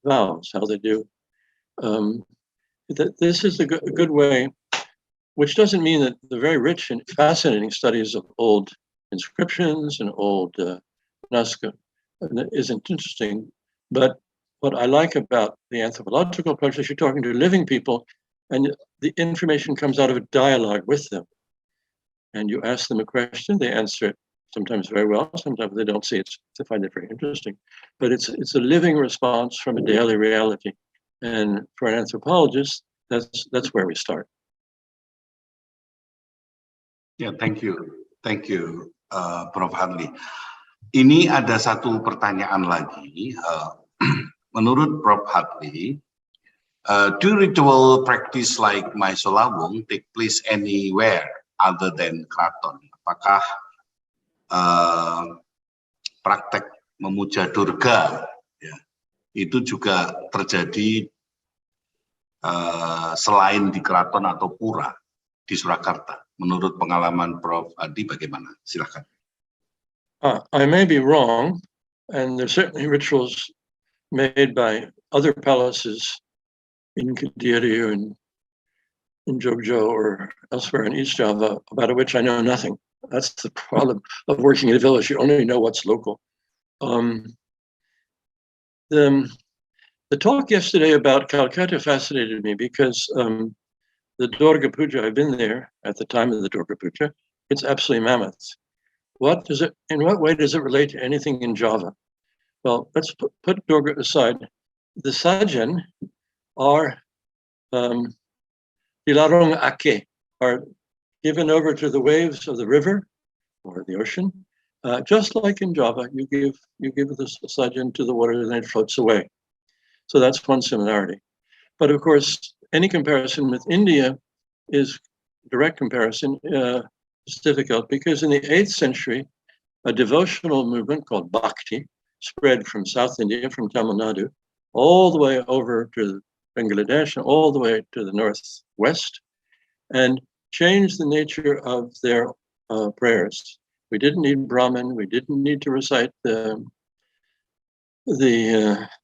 S3: vows, how they do. This is a good way, which doesn't mean that the very rich and fascinating studies of old inscriptions and old Nazca isn't interesting, but what I like about the anthropological approach is you're talking to living people and the information comes out of a dialogue with them. And you ask them a question, they answer it sometimes very well, sometimes they don't see it, they find it very interesting. But it's a living response from a daily reality. And for an anthropologist, that's where we start.
S2: Yeah, thank you, Prof. Hadli. Ini ada satu pertanyaan lagi. Menurut Prof. Hadli, do ritual practice like Lawung take place anywhere other than Keraton? Apakah praktek memuja Durga ya, itu juga terjadi selain di Keraton atau Pura di Surakarta? Menurut pengalaman Prof. Adi bagaimana? Silakan.
S3: I may be wrong, and there's certainly rituals made by other palaces in Kediri or in Jogja or elsewhere in East Java, about which I know nothing. That's the problem of working in a village. You only know what's local. The talk yesterday about Calcutta fascinated me because the Durga Puja, I've been there at the time of the Durga Puja. It's absolutely mammoth. In what way does it relate to anything in Java? Well, let's put Durga aside. The sajan are dilarong ake, are given over to the waves of the river or the ocean. Just like in Java, you give the sajan to the water and it floats away. So that's one similarity. But of course, any comparison with India is direct comparison is difficult because in the 8th century, a devotional movement called Bhakti spread from South India, from Tamil Nadu, all the way over to Bangladesh and all the way to the northwest. And changed the nature of their prayers. We didn't need Brahman. We didn't need to recite the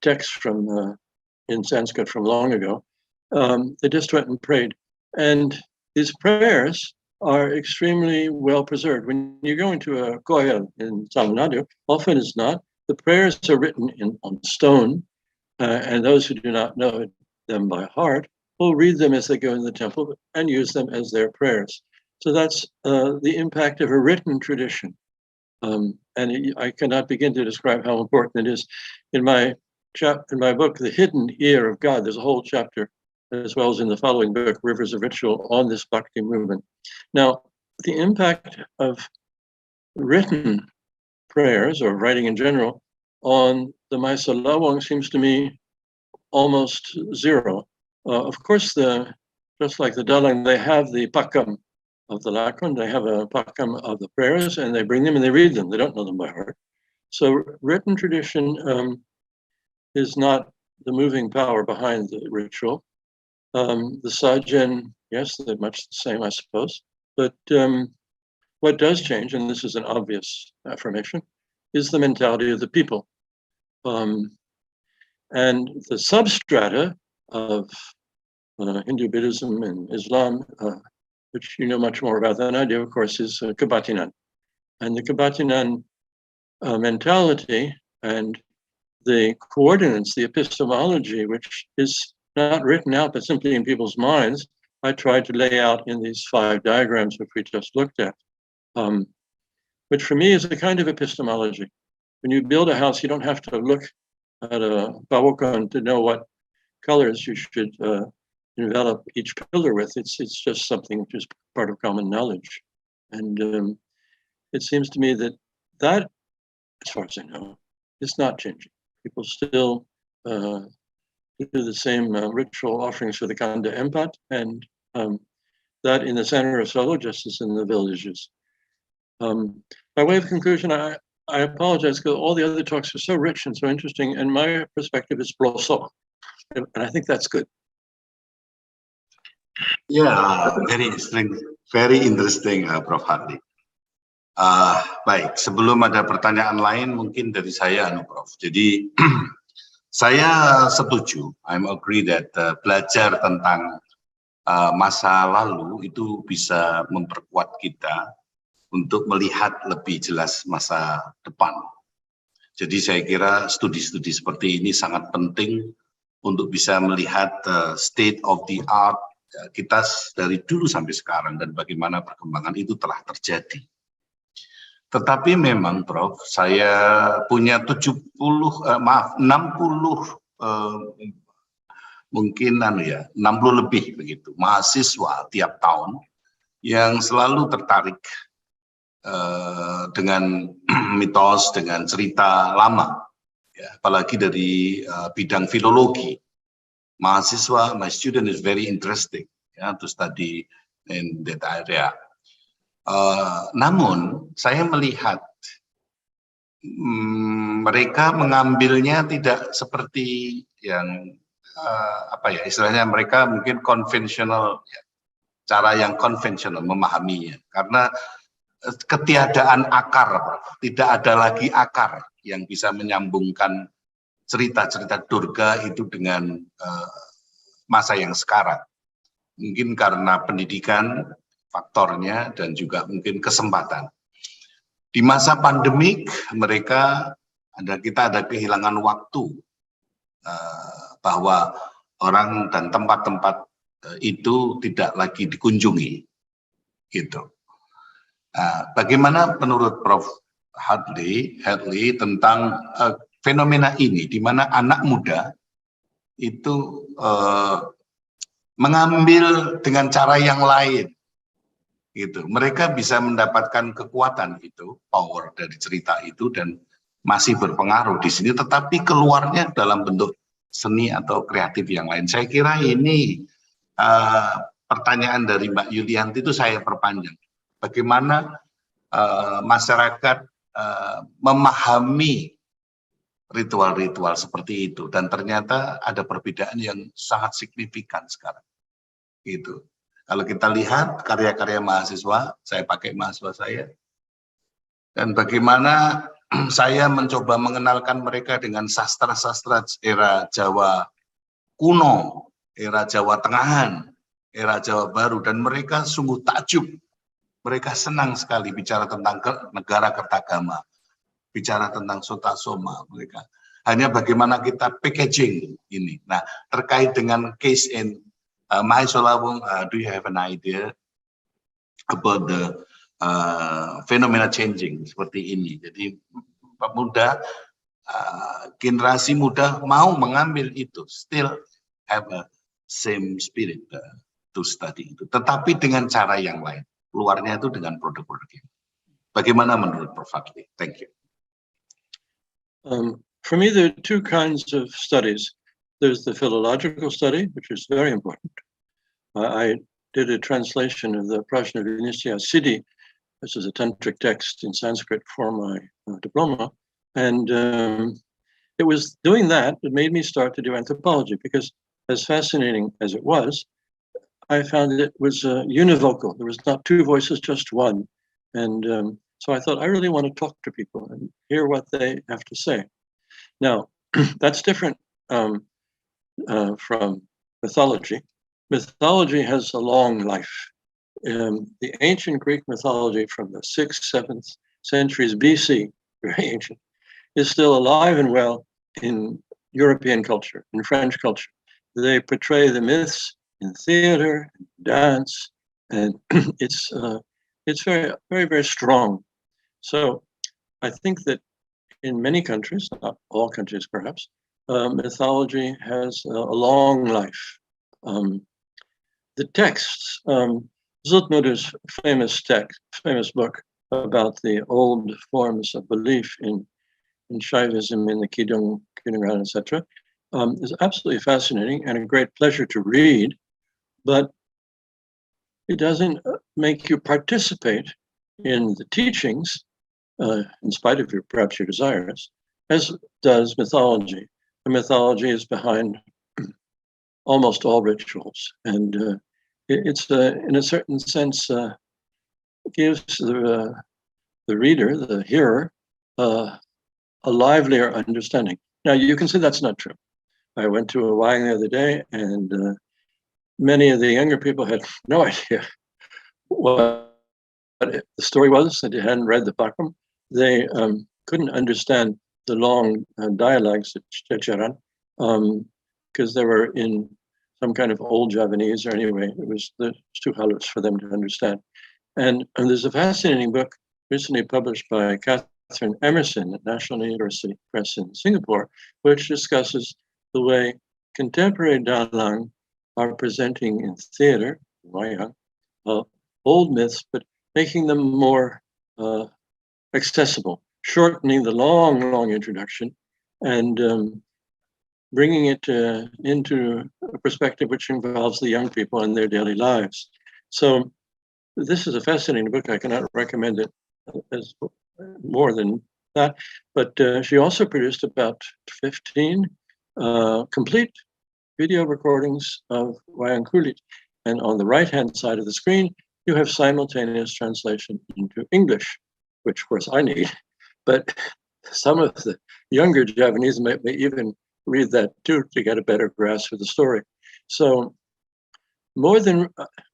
S3: text from in Sanskrit from long ago. They just went and prayed, and these prayers are extremely well preserved. When you go into a koil in Tamil Nadu, often it's not. The prayers are written on stone, and those who do not know them by heart will read them as they go in the temple and use them as their prayers. So that's the impact of a written tradition. And I cannot begin to describe how important it is. In my book, The Hidden Ear of God, there's a whole chapter, as well as in the following book, Rivers of Ritual, on this Bhakti movement. Now, the impact of written prayers, or writing in general, on the Mahesa Lawung seems to me almost zero. Of course, just like the Dalang, they have the pakam of the Lakon, they have a pakam of the prayers, and they bring them and they read them. They don't know them by heart. So written tradition is not the moving power behind the ritual. The Sajen, yes, they're much the same, I suppose. But what does change, and this is an obvious affirmation, is the mentality of the people. And the substrata of Hindu, Buddhism, and Islam, which you know much more about than I do, of course, is Kebatinan. And the Kebatinan mentality and the coordinates, the epistemology, which is not written out, but simply in people's minds, I tried to lay out in these 5 diagrams which we just looked at, which for me is a kind of epistemology. When you build a house, you don't have to look at a pawokon to know what colors you should envelop each pillar with. It's just something which is part of common knowledge. And it seems to me that, as far as I know, is not changing. People still do the same ritual offerings for the Kanda Empat, and that in the center of Solo, just as in the villages. By way of conclusion, I apologize because all the other talks are so rich and so interesting, and my perspective is bloso, and I think that's good.
S2: Yeah, very interesting, Prof. Hardy. Baik, sebelum ada pertanyaan lain, mungkin dari saya, Prof. Jadi saya setuju, I'm agree that belajar tentang masa lalu itu bisa memperkuat kita untuk melihat lebih jelas masa depan. Jadi saya kira studi-studi seperti ini sangat penting untuk bisa melihat state of the art kita dari dulu sampai sekarang dan bagaimana perkembangan itu telah terjadi. Tetapi memang Prof, saya punya 60 mungkin 60 lebih begitu mahasiswa tiap tahun yang selalu tertarik dengan mitos, dengan cerita lama, ya, apalagi dari bidang filologi. Mahasiswa, my student is very interesting, ya, to study in that area. Namun saya melihat mereka mengambilnya tidak seperti yang istilahnya mereka mungkin konvensional, ya, cara yang konvensional memahaminya, karena ketiadaan akar, tidak ada lagi akar yang bisa menyambungkan cerita-cerita Durga itu dengan masa yang sekarang. Mungkin karena pendidikan faktornya dan juga mungkin kesempatan. Di masa pandemik kita ada kehilangan waktu bahwa orang dan tempat-tempat itu tidak lagi dikunjungi, gitu. Bagaimana menurut Prof. Hadley tentang fenomena ini, di mana anak muda itu mengambil dengan cara yang lain, gitu. Mereka bisa mendapatkan kekuatan itu, power dari cerita itu, dan masih berpengaruh di sini, tetapi keluarnya dalam bentuk seni atau kreatif yang lain. Saya kira ini pertanyaan dari Mbak Yulianti itu saya perpanjang. Bagaimana masyarakat memahami ritual-ritual seperti itu, dan ternyata ada perbedaan yang sangat signifikan sekarang, gitu. Kalau kita lihat karya-karya mahasiswa, saya pakai mahasiswa saya, dan bagaimana saya mencoba mengenalkan mereka dengan sastra-sastra era Jawa kuno, era Jawa Tengahan, era Jawa Baru, dan mereka sungguh takjub. Mereka senang sekali bicara tentang negara kertagama, bicara tentang Sotasoma mereka. Hanya bagaimana kita packaging ini. Nah, terkait dengan case in Mahesa Lawung, do you have an idea about the fenomena changing seperti ini? Jadi muda, generasi muda mau mengambil itu, still have a same spirit to study itu, tetapi dengan cara yang lain. Luarnya itu dengan produk-produk ini. Bagaimana menurut Prof. Fadli? Thank you.
S3: For me, there are two kinds of studies. There's the philological study, which is very important. I did a translation of the Prajna Vinishya Siddhi, which is a tantric text in Sanskrit for my diploma. And it was doing that that made me start to do anthropology, because as fascinating as it was, I found it was univocal. There was not two voices, just one. And so I thought, I really want to talk to people and hear what they have to say. Now, that's different from mythology. Mythology has a long life. The ancient Greek mythology from the 6th, 7th centuries BC, very ancient, is still alive and well in European culture, in French culture. They portray the myths in theater, dance, and it's very, very, very strong. So I think that in many countries, not all countries perhaps, mythology has a long life. The texts, Zultmutter's famous book about the old forms of belief in Shaivism, in the Kidung, Kunungan, etc., is absolutely fascinating and a great pleasure to read, but it doesn't make you participate in the teachings, in spite of perhaps your desires, as does mythology. The mythology is behind almost all rituals, and it's in a certain sense gives the reader, the hearer, a livelier understanding. Now, you can say that's not true. I went to a Wayang the other day, and many of the younger people had no idea what the story was. They hadn't read the Pakam. They couldn't understand the long dialects of Checheran, because they were in some kind of old Javanese, or anyway, it was too halus for them to understand. And there's a fascinating book recently published by Catherine Emerson at National University Press in Singapore, which discusses the way contemporary Dalang are presenting in theater, Wayang, old myths, but making them more accessible, shortening the long introduction and bringing it into a perspective which involves the young people and their daily lives. So this is a fascinating book. I cannot recommend it as more than that. But she also produced about 15 complete video recordings of Wayang Kulit. And on the right-hand side of the screen, you have simultaneous translation into English, which of course I need. But some of the younger Javanese may even read that too to get a better grasp of the story. So more than,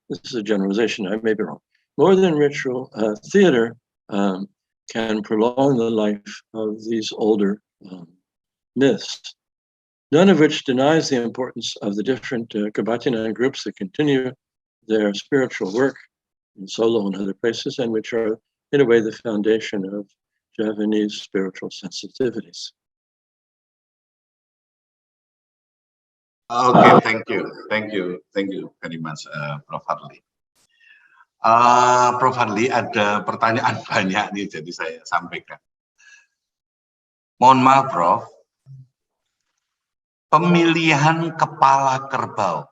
S3: this is a generalization, I may be wrong, more than ritual, theater can prolong the life of these older myths, none of which denies the importance of the different Kabatinan groups that continue their spiritual work in Solo and other places, and which are, in a way, the foundation of Javanese spiritual sensitivities.
S2: Okay, thank you very much, Prof. Fadli. Prof. Fadli, ada pertanyaan banyak nih, jadi saya sampaikan. Mohon maaf, Prof. Pemilihan kepala kerbau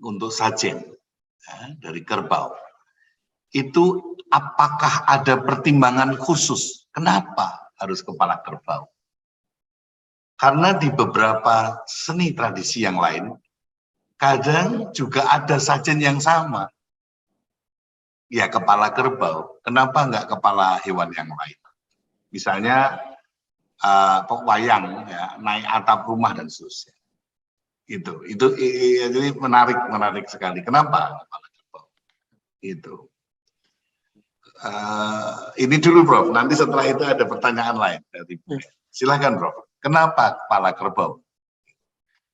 S2: untuk sajen dari kerbau itu apakah ada pertimbangan khusus? Kenapa harus kepala kerbau? Karena di beberapa seni tradisi yang lain, kadang juga ada sajen yang sama. Ya, kepala kerbau. Kenapa nggak kepala hewan yang lain? Misalnya wayang, ya, naik atap rumah dan seterusnya. Itu jadi menarik sekali. Kenapa kepala kerbau? Itu. Ini dulu, Prof. Nanti setelah itu ada pertanyaan lain dari Silahkan, Prof. Kenapa kepala kerbau?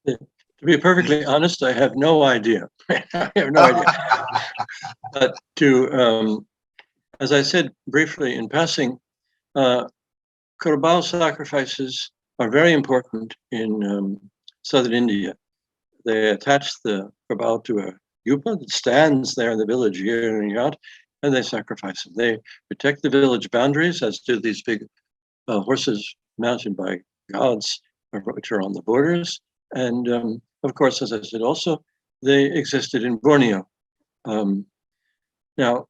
S3: To be perfectly honest, I have no idea. I have no idea. But as I said briefly in passing, kerbau sacrifices are very important in southern India. They attach the kerbau to a yupa that stands there in the village year in year out, and they sacrifice it. They protect the village boundaries, as do these big horses mounted by gods, which are on the borders. And of course, as I said, also, they existed in Borneo. Now,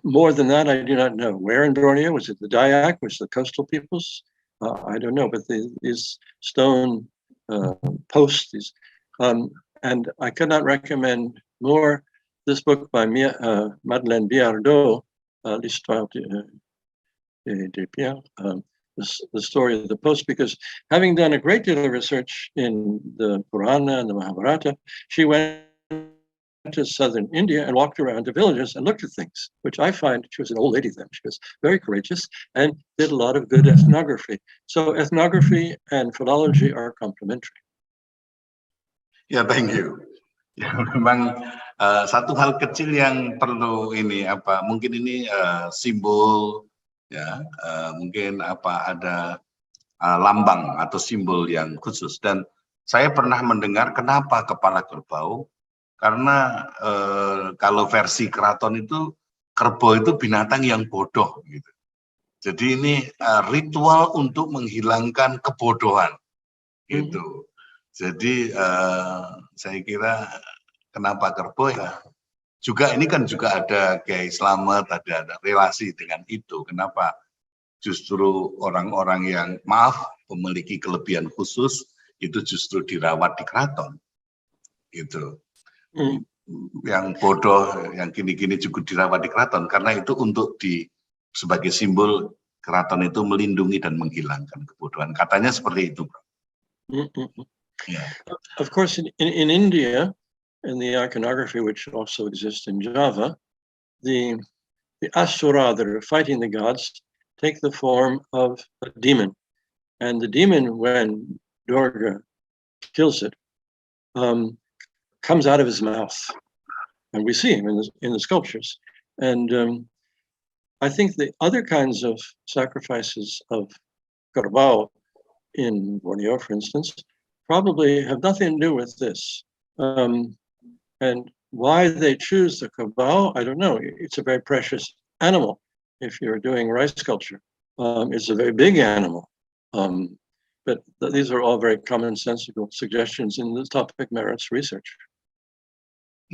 S3: more than that, I do not know. Where in Borneo? Was it the Dayak? Was it the coastal peoples? I don't know, but these stone posts, and I could not recommend more this book by Madeleine Biardot, L'Histoire des Pierres, the story of the post, because having done a great deal of research in the Purana and the Mahabharata, she went to southern India and walked around the villages and looked at things, which I find, she was an old lady then, she was very courageous and did a lot of good ethnography. So ethnography and philology are complementary.
S2: Ya, thank you. Ya, memang satu hal kecil yang perlu ini mungkin ini simbol, ya, mungkin ada lambang atau simbol yang khusus. Dan saya pernah mendengar kenapa kepala kerbau. Karena kalau versi Keraton itu kerbau itu binatang yang bodoh gitu. Jadi ini ritual untuk menghilangkan kebodohan gitu. Jadi saya kira kenapa kerbau ya juga ini kan juga ada kayak Selama, ada relasi dengan itu. Kenapa justru orang-orang yang memiliki kelebihan khusus itu justru dirawat di keraton gitu. Yang bodoh, yang gini-gini juga dirawat di keraton karena itu untuk sebagai simbol keraton itu melindungi dan menghilangkan kebodohan. Katanya seperti itu, Bro. Yeah.
S3: Of course, in India, in the iconography which also exists in Java, the asura that are fighting the gods take the form of a demon, and the demon, when Durga kills it, comes out of his mouth, and we see him in the sculptures. And I think the other kinds of sacrifices of kerbau in Borneo, for instance, probably have nothing to do with this. And why they choose the kerbau, I don't know. It's a very precious animal. If you're doing rice culture, it's a very big animal. But these are all very commonsensical suggestions, and the topic merits research.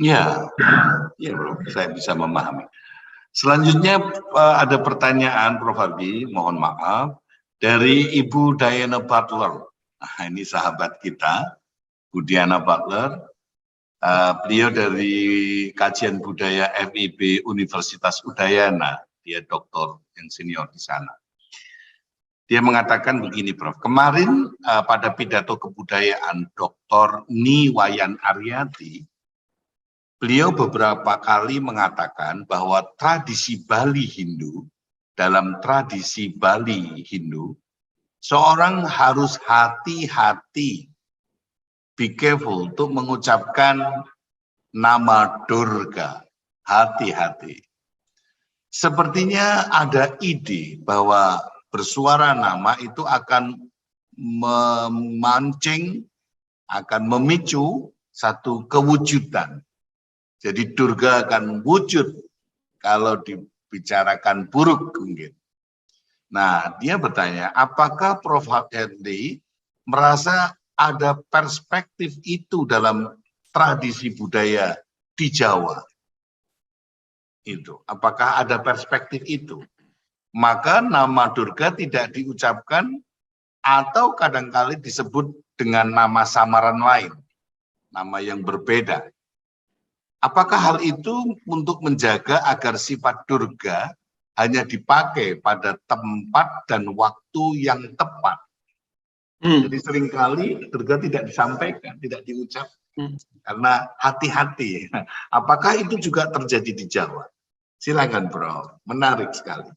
S2: Ya, Bro, saya bisa memahami. Selanjutnya ada pertanyaan, Prof. Hardy, mohon maaf, dari Ibu Diana Butler. Nah, ini sahabat kita, Bu Diana Butler. Beliau dari Kajian Budaya FIB Universitas Udayana, dia doktor yang senior di sana. Dia mengatakan begini, Prof. Kemarin pada pidato kebudayaan Dr. Niwayan Aryati, beliau beberapa kali mengatakan bahwa dalam tradisi Bali Hindu, seorang harus hati-hati, be careful untuk mengucapkan nama Durga, hati-hati. Sepertinya ada ide bahwa bersuara nama itu akan memancing, akan memicu satu kewujudan. Jadi Durga akan wujud kalau dibicarakan buruk mungkin. Nah, dia bertanya, apakah Prof. Hardy merasa ada perspektif itu dalam tradisi budaya di Jawa? Itu, apakah ada perspektif itu? Maka nama Durga tidak diucapkan atau kadangkali disebut dengan nama samaran lain. nama yang berbeda. Apakah hal itu untuk menjaga agar sifat Durga hanya dipakai pada tempat dan waktu yang tepat? Jadi seringkali Durga tidak disampaikan, tidak diucapkan, karena hati-hati. Apakah itu juga terjadi di Jawa? Silakan, Prof. Menarik sekali.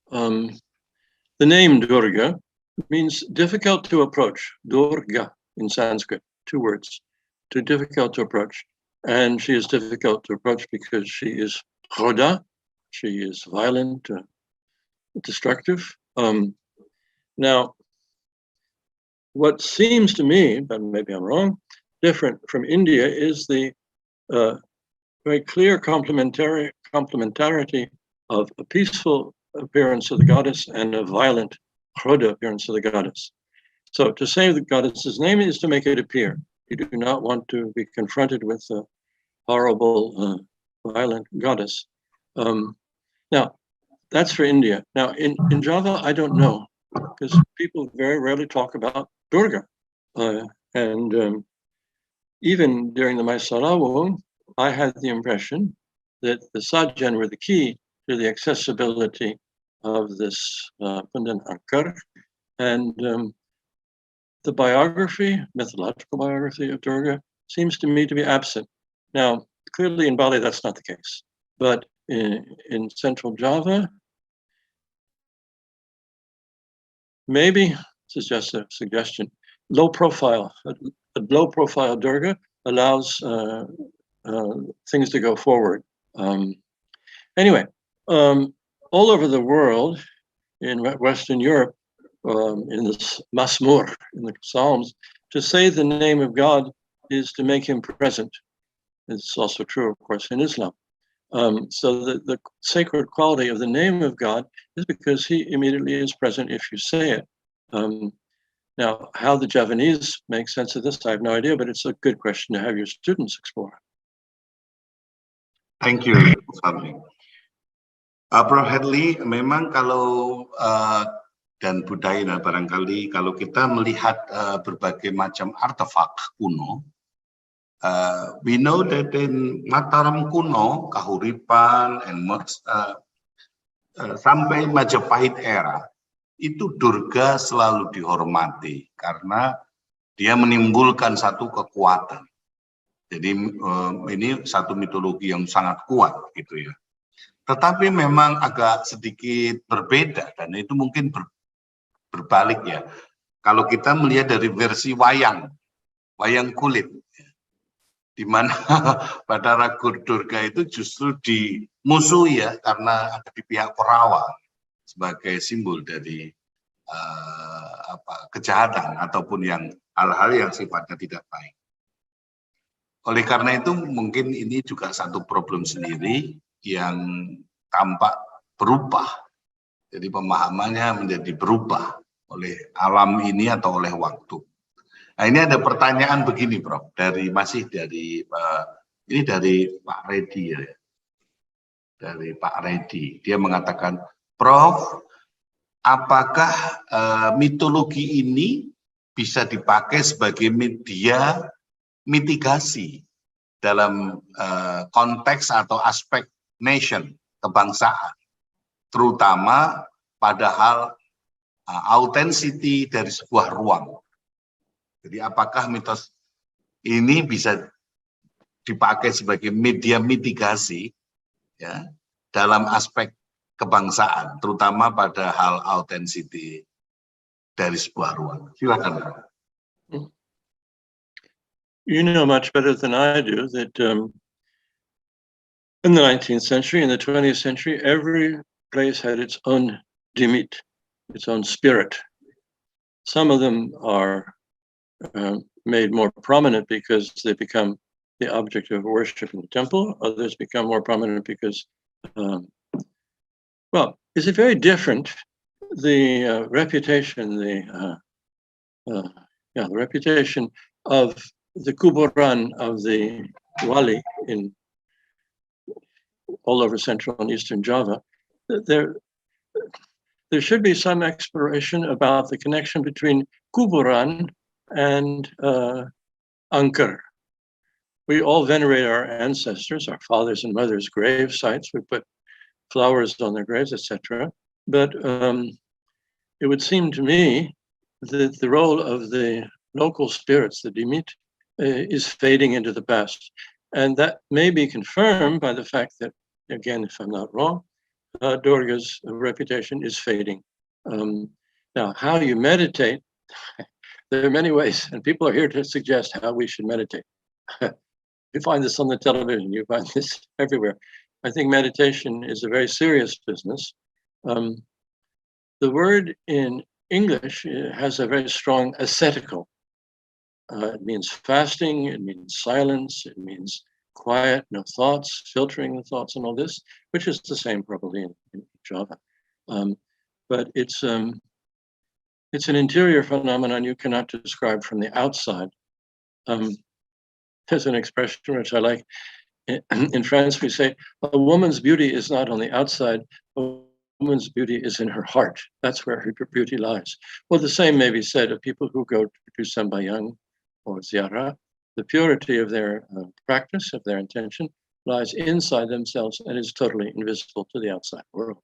S3: The name Durga means difficult to approach. Durga in Sanskrit, 2 words. Too difficult to approach. And she is difficult to approach because she is khuda, she is violent, destructive. Now, what seems to me, but maybe I'm wrong, different from India is the very clear complementarity of a peaceful appearance of the goddess and a violent khuda appearance of the goddess. So to say the goddess's name is to make it appear. You do not want to be confronted with a horrible, violent goddess. Now, that's for India. Now, in Java, I don't know, because people very rarely talk about Durga. Even during the Mahesa Lawung, I had the impression that the Sajan were the key to the accessibility of this Pundan Angkar. And the biography, mythological biography of Durga seems to me to be absent. Now, clearly in Bali, that's not the case. But in Central Java, maybe, this is just a suggestion, low profile, a low profile Durga allows things to go forward. Anyway, all over the world, in Western Europe, in the Masmur, in the Psalms, to say the name of God is to make him present. It's also true, of course, in Islam. So the sacred quality of the name of God is because he immediately is present if you say it. Now, how the Javanese make sense of this, I have no idea, but it's a good question to have your students explore.
S2: Thank you, Prof. Hadley, memang kalau dan budaya barangkali kalau kita melihat berbagai macam artefak kuno, we know that in Mataram kuno, Kahuripan, and sampai Majapahit era, itu Durga selalu dihormati karena dia menimbulkan satu kekuatan. Jadi ini satu mitologi yang sangat kuat gitu ya. Tetapi memang agak sedikit berbeda dan itu mungkin berbalik ya. Kalau kita melihat dari versi wayang kulit, di mana Bathara Durga itu justru dimusuhi ya karena ada di pihak perawan sebagai simbol dari kejahatan ataupun yang hal-hal yang sifatnya tidak baik. Oleh karena itu mungkin ini juga satu problem sendiri yang tampak berubah. Jadi pemahamannya menjadi berubah oleh alam ini atau oleh waktu. Nah ini ada pertanyaan begini, Prof. Masih dari ini dari Pak Reddy ya. Dari Pak Reddy. Dia mengatakan, Prof, apakah mitologi ini bisa dipakai sebagai media mitigasi dalam konteks atau aspek nation, kebangsaan, terutama pada hal authenticity dari sebuah ruang. Jadi apakah mitos ini bisa dipakai sebagai media mitigasi ya dalam aspek kebangsaan, terutama pada hal authenticity dari sebuah ruang. Silakan.
S3: You know much better than I do that in the 19th century, in the 20th century, every place had its own dimit, its own spirit. Some of them are made more prominent because they become the object of worship in the temple. Others become more prominent because, well, is it very different? The reputation, the reputation of the kuburan of the wali in all over Central and Eastern Java, there should be some exploration about the connection between kuburan and angker. We all venerate our ancestors, our fathers and mothers' grave sites. We put flowers on their graves, etc. But it would seem to me that the role of the local spirits, the Dimit, is fading into the past. And that may be confirmed by the fact that, again, if I'm not wrong, Durga's reputation is fading. Now, how you meditate, there are many ways, and people are here to suggest how we should meditate. You find this on the television, you find this everywhere. I think meditation is a very serious business. The word in English has a very strong ascetical. It means fasting, it means silence, it means quiet, no thoughts, filtering the thoughts and all this, which is the same probably in Java. But it's an interior phenomenon you cannot describe from the outside. There's an expression which I like. In France, we say, a woman's beauty is not on the outside, a woman's beauty is in her heart. That's where her beauty lies. Well, the same may be said of people who go to do Sembahyang or Ziarah. The purity of their practice, of their intention, lies inside themselves and is totally invisible to the outside world.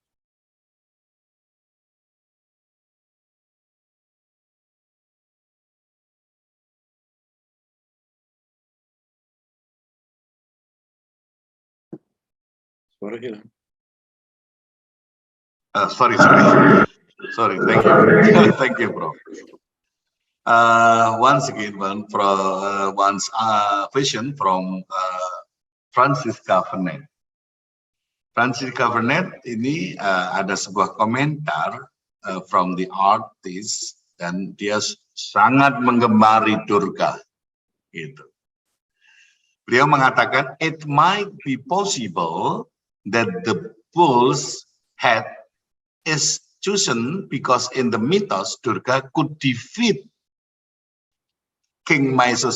S2: Sorry. Thank you. Thank you, Prof. Once again, one question from Francisca Vernet. Francisca Vernet ini ada sebuah komentar from the artist dan dia sangat menggemari Durga. Gitu. Beliau mengatakan, it might be possible that the bull's head is chosen because in the mythos Durga could defeat King Mahesa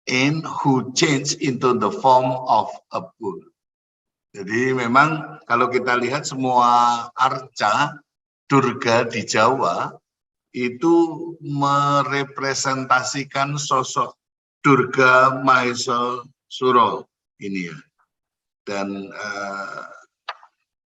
S2: who changed into the form of a bull. Jadi memang kalau kita lihat semua arca Durga di Jawa itu merepresentasikan sosok Durga Mahesa ini ya. Dan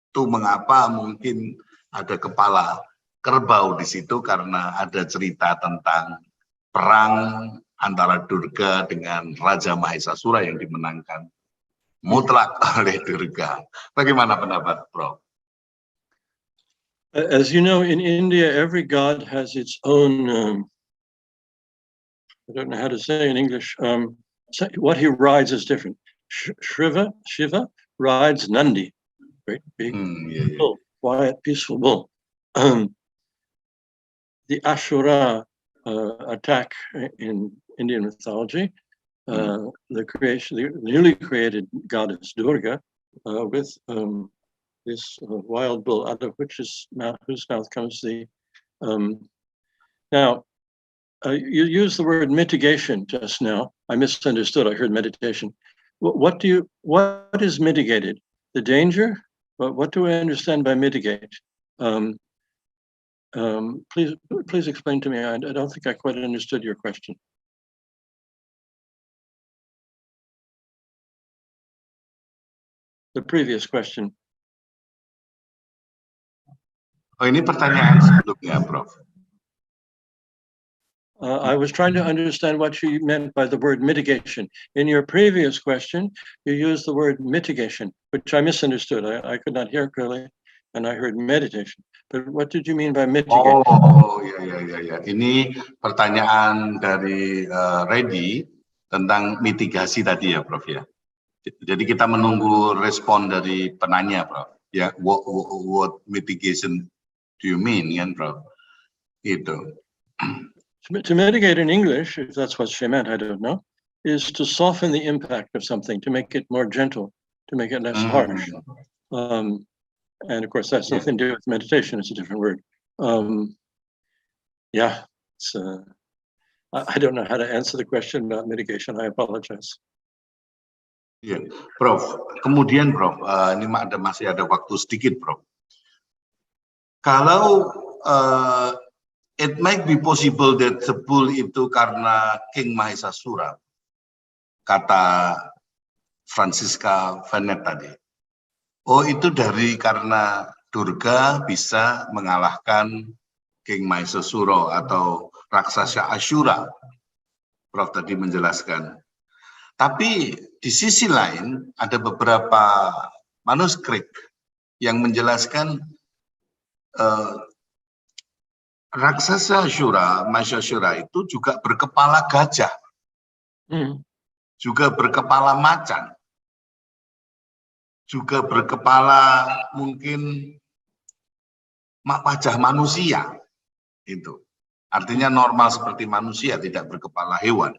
S2: itu mengapa mungkin ada kepala kerbau di situ karena ada cerita tentang perang antara Durga dengan Raja Mahesa yang dimenangkan mutlak oleh Durga. Bagaimana pendapat Prof?
S3: As you know, in India, every god has its own, I don't know how to say in English, what he rides is different. Shiva rides Nandi, great big bull, quiet, peaceful bull. The Ashura attack in Indian mythology, the newly created goddess Durga, with this wild bull, out of whose mouth comes the. Now, you used the word mitigation just now. I misunderstood. I heard meditation. What is mitigated? The danger? What do I understand by mitigate? Please explain to me. I don't think I quite understood your question. The previous question.
S2: Oh, ini pertanyaan sebelumnya, Prof.
S3: I was trying to understand what you meant by the word mitigation. In your previous question, you used the word mitigation, which I misunderstood. I could not hear clearly, and I heard meditation. But what did you mean by mitigate?
S2: Oh, ya. Ini pertanyaan dari Reddy tentang mitigasi tadi ya, Prof ya. Jadi kita menunggu respon dari penanya, Prof. Ya, what mitigation do you mean, kan, Prof? Itu.
S3: To mitigate in English, if that's what she meant, I don't know, is to soften the impact of something, to make it more gentle, to make it less harsh. And of course, that's nothing to do with meditation. It's a different word. I don't know how to answer the question about mitigation. I apologize.
S2: Ya, Prof. Kemudian, Prof, ini masih ada waktu sedikit, Prof. Kalau it might be possible that the bull itu karena King Mahesa Sura, kata Francisca Venet tadi. Oh, itu karena Durga bisa mengalahkan King Mahesa Sura atau raksasa Asyura. Prof tadi menjelaskan. Tapi di sisi lain ada beberapa manuskrip yang menjelaskan raksasa Asyura, Mahesa Sura itu juga berkepala gajah, juga berkepala macan, juga berkepala mungkin wajah manusia. Itu artinya normal seperti manusia, tidak berkepala hewan.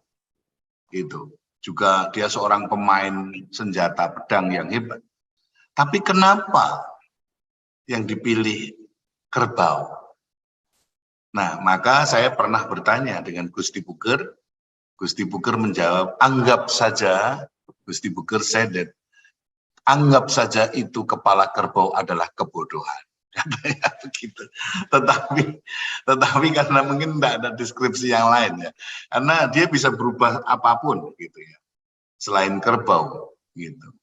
S2: Itu juga dia seorang pemain senjata pedang yang hebat. Tapi kenapa yang dipilih kerbau? Nah, maka saya pernah bertanya dengan Gusti Buker. Gusti Buker menjawab, anggap saja, Gusti Buker said that, anggap saja itu kepala kerbau adalah kebodohan. Katanya begitu. Tetapi karena mungkin tidak ada deskripsi yang lain ya. Karena dia bisa berubah apapun gitu ya. Selain kerbau gitu.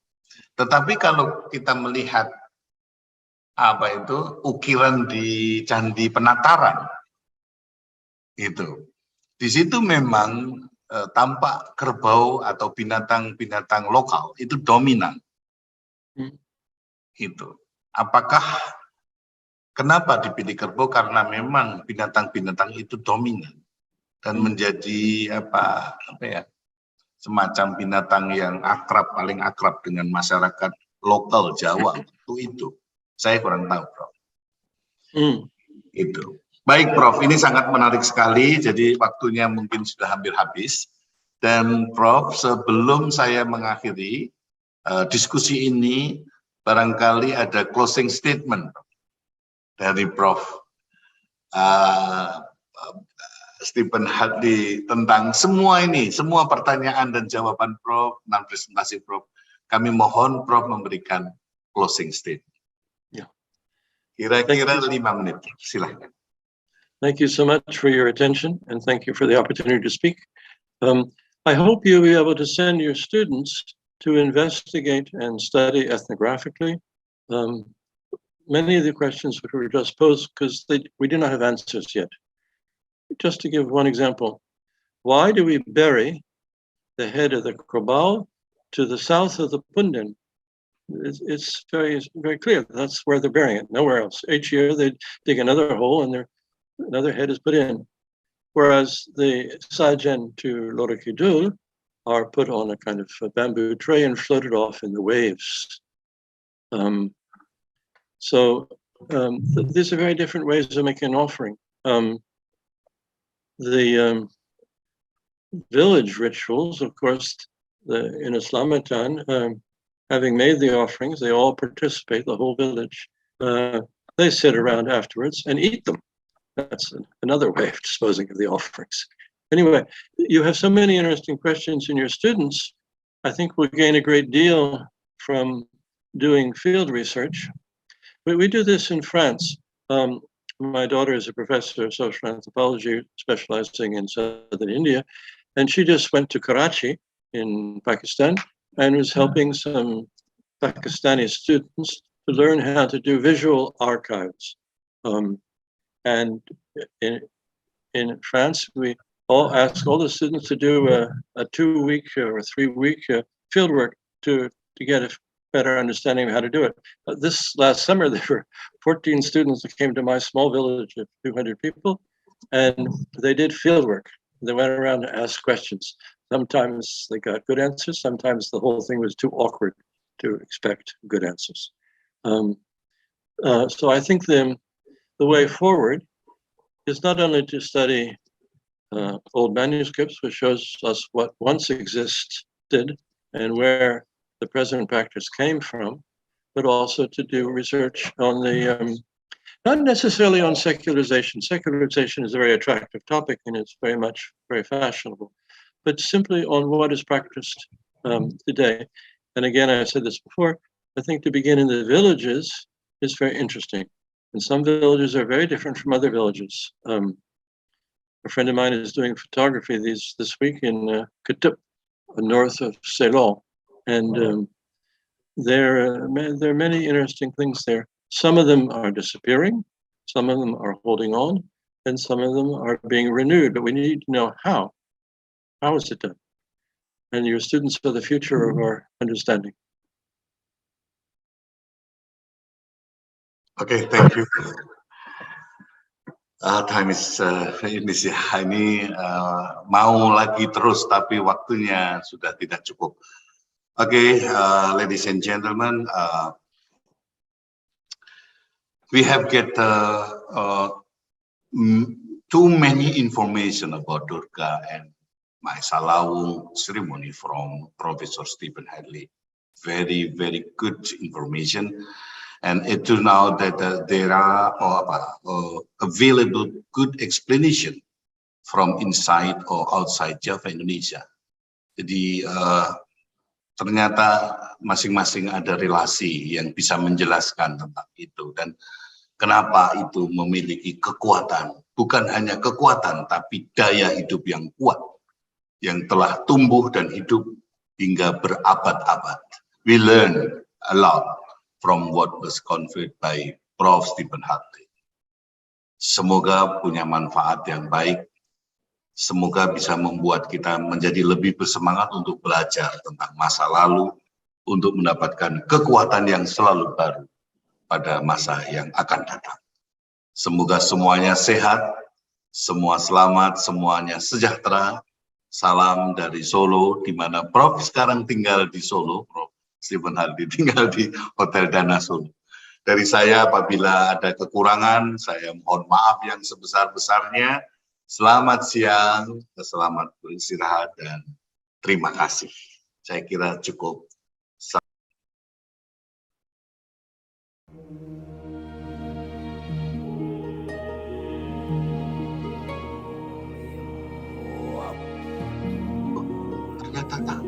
S2: Tetapi kalau kita melihat ukiran di Candi Penataran itu, di situ memang tampak kerbau atau binatang-binatang lokal itu dominan. Itu. Apakah kenapa dipilih kerbau? Karena memang binatang-binatang itu dominan dan menjadi semacam binatang yang paling akrab dengan masyarakat lokal Jawa waktu itu. Saya kurang tahu, Prof. Itu. Baik, Prof. Ini sangat menarik sekali. Jadi waktunya mungkin sudah hampir habis. Dan Prof, sebelum saya mengakhiri diskusi ini, barangkali ada closing statement dari Prof. Stephen Hadi tentang semua ini, semua pertanyaan dan jawaban Prof, dan presentasi Prof. Kami mohon Prof memberikan closing statement. Kira-kira 5 menit, silahkan.
S3: Thank you so much for your attention, and thank you for the opportunity to speak. I hope you'll be able to send your students to investigate and study ethnographically many of the questions which were just posed, because we do not have answers yet. Just to give one example, why do we bury the head of the Krobal to the south of the Punden? It's very, very clear. That's where they're burying it, nowhere else. Each year they dig another hole and another head is put in. Whereas the Sajen to Lorikidul are put on a kind of a bamboo tray and floated off in the waves. These are very different ways of making an offering. The village rituals, of course, in Islamatan, having made the offerings, they all participate, the whole village. They sit around afterwards and eat them. That's another way of disposing of the offerings. Anyway, you have so many interesting questions in your students. I think we'll gain a great deal from doing field research. We do this in France. My daughter is a professor of social anthropology specializing in southern India, and she just went to Karachi in Pakistan and was helping some Pakistani students to learn how to do visual archives. And in France, we ask all the students to do a 2-week or 3-week fieldwork to get a better understanding of how to do it. This last summer, there were 14 students that came to my small village of 200 people, and they did fieldwork. They went around and asked questions. Sometimes they got good answers. Sometimes the whole thing was too awkward to expect good answers. So I think the way forward is not only to study old manuscripts, which shows us what once existed and where the present practice came from, but also to do research on the, not necessarily on secularization. Secularization is a very attractive topic and it's very fashionable, but simply on what is practiced today. And again, I said this before, I think to begin in the villages is very interesting. And some villages are very different from other villages. A friend of mine is doing photography this week in Katup, north of Ceylon, and there are many interesting things there. Some of them are disappearing, some of them are holding on, and some of them are being renewed. But we need to know how. How is it done? And your students are the future of our understanding.
S2: Okay, thank you. Time is ini mau lagi terus tapi waktunya sudah tidak cukup. Okay, ladies and gentlemen, we have get too many information about Durga and Mahesa Lawung ceremony from Professor Stephen Hadley. Very, very good information. And it turned out that there are available good explanation from inside or outside Java, Indonesia. Jadi ternyata masing-masing ada relasi yang bisa menjelaskan tentang itu. Dan kenapa itu memiliki kekuatan. Bukan hanya kekuatan, tapi daya hidup yang kuat. Yang telah tumbuh dan hidup hingga berabad-abad. We learn a lot from what was conveyed by Prof. Stephen Hadley. Semoga punya manfaat yang baik. Semoga bisa membuat kita menjadi lebih bersemangat untuk belajar tentang masa lalu, untuk mendapatkan kekuatan yang selalu baru pada masa yang akan datang. Semoga semuanya sehat, semua selamat, semuanya sejahtera. Salam dari Solo, di mana Prof sekarang tinggal di Solo, Prof. Stephen Hadley tinggal di Hotel Dana Solo. Dari saya, apabila ada kekurangan, saya mohon maaf yang sebesar-besarnya. Selamat siang, selamat beristirahat, dan terima kasih. Saya kira cukup. Ternyata tak.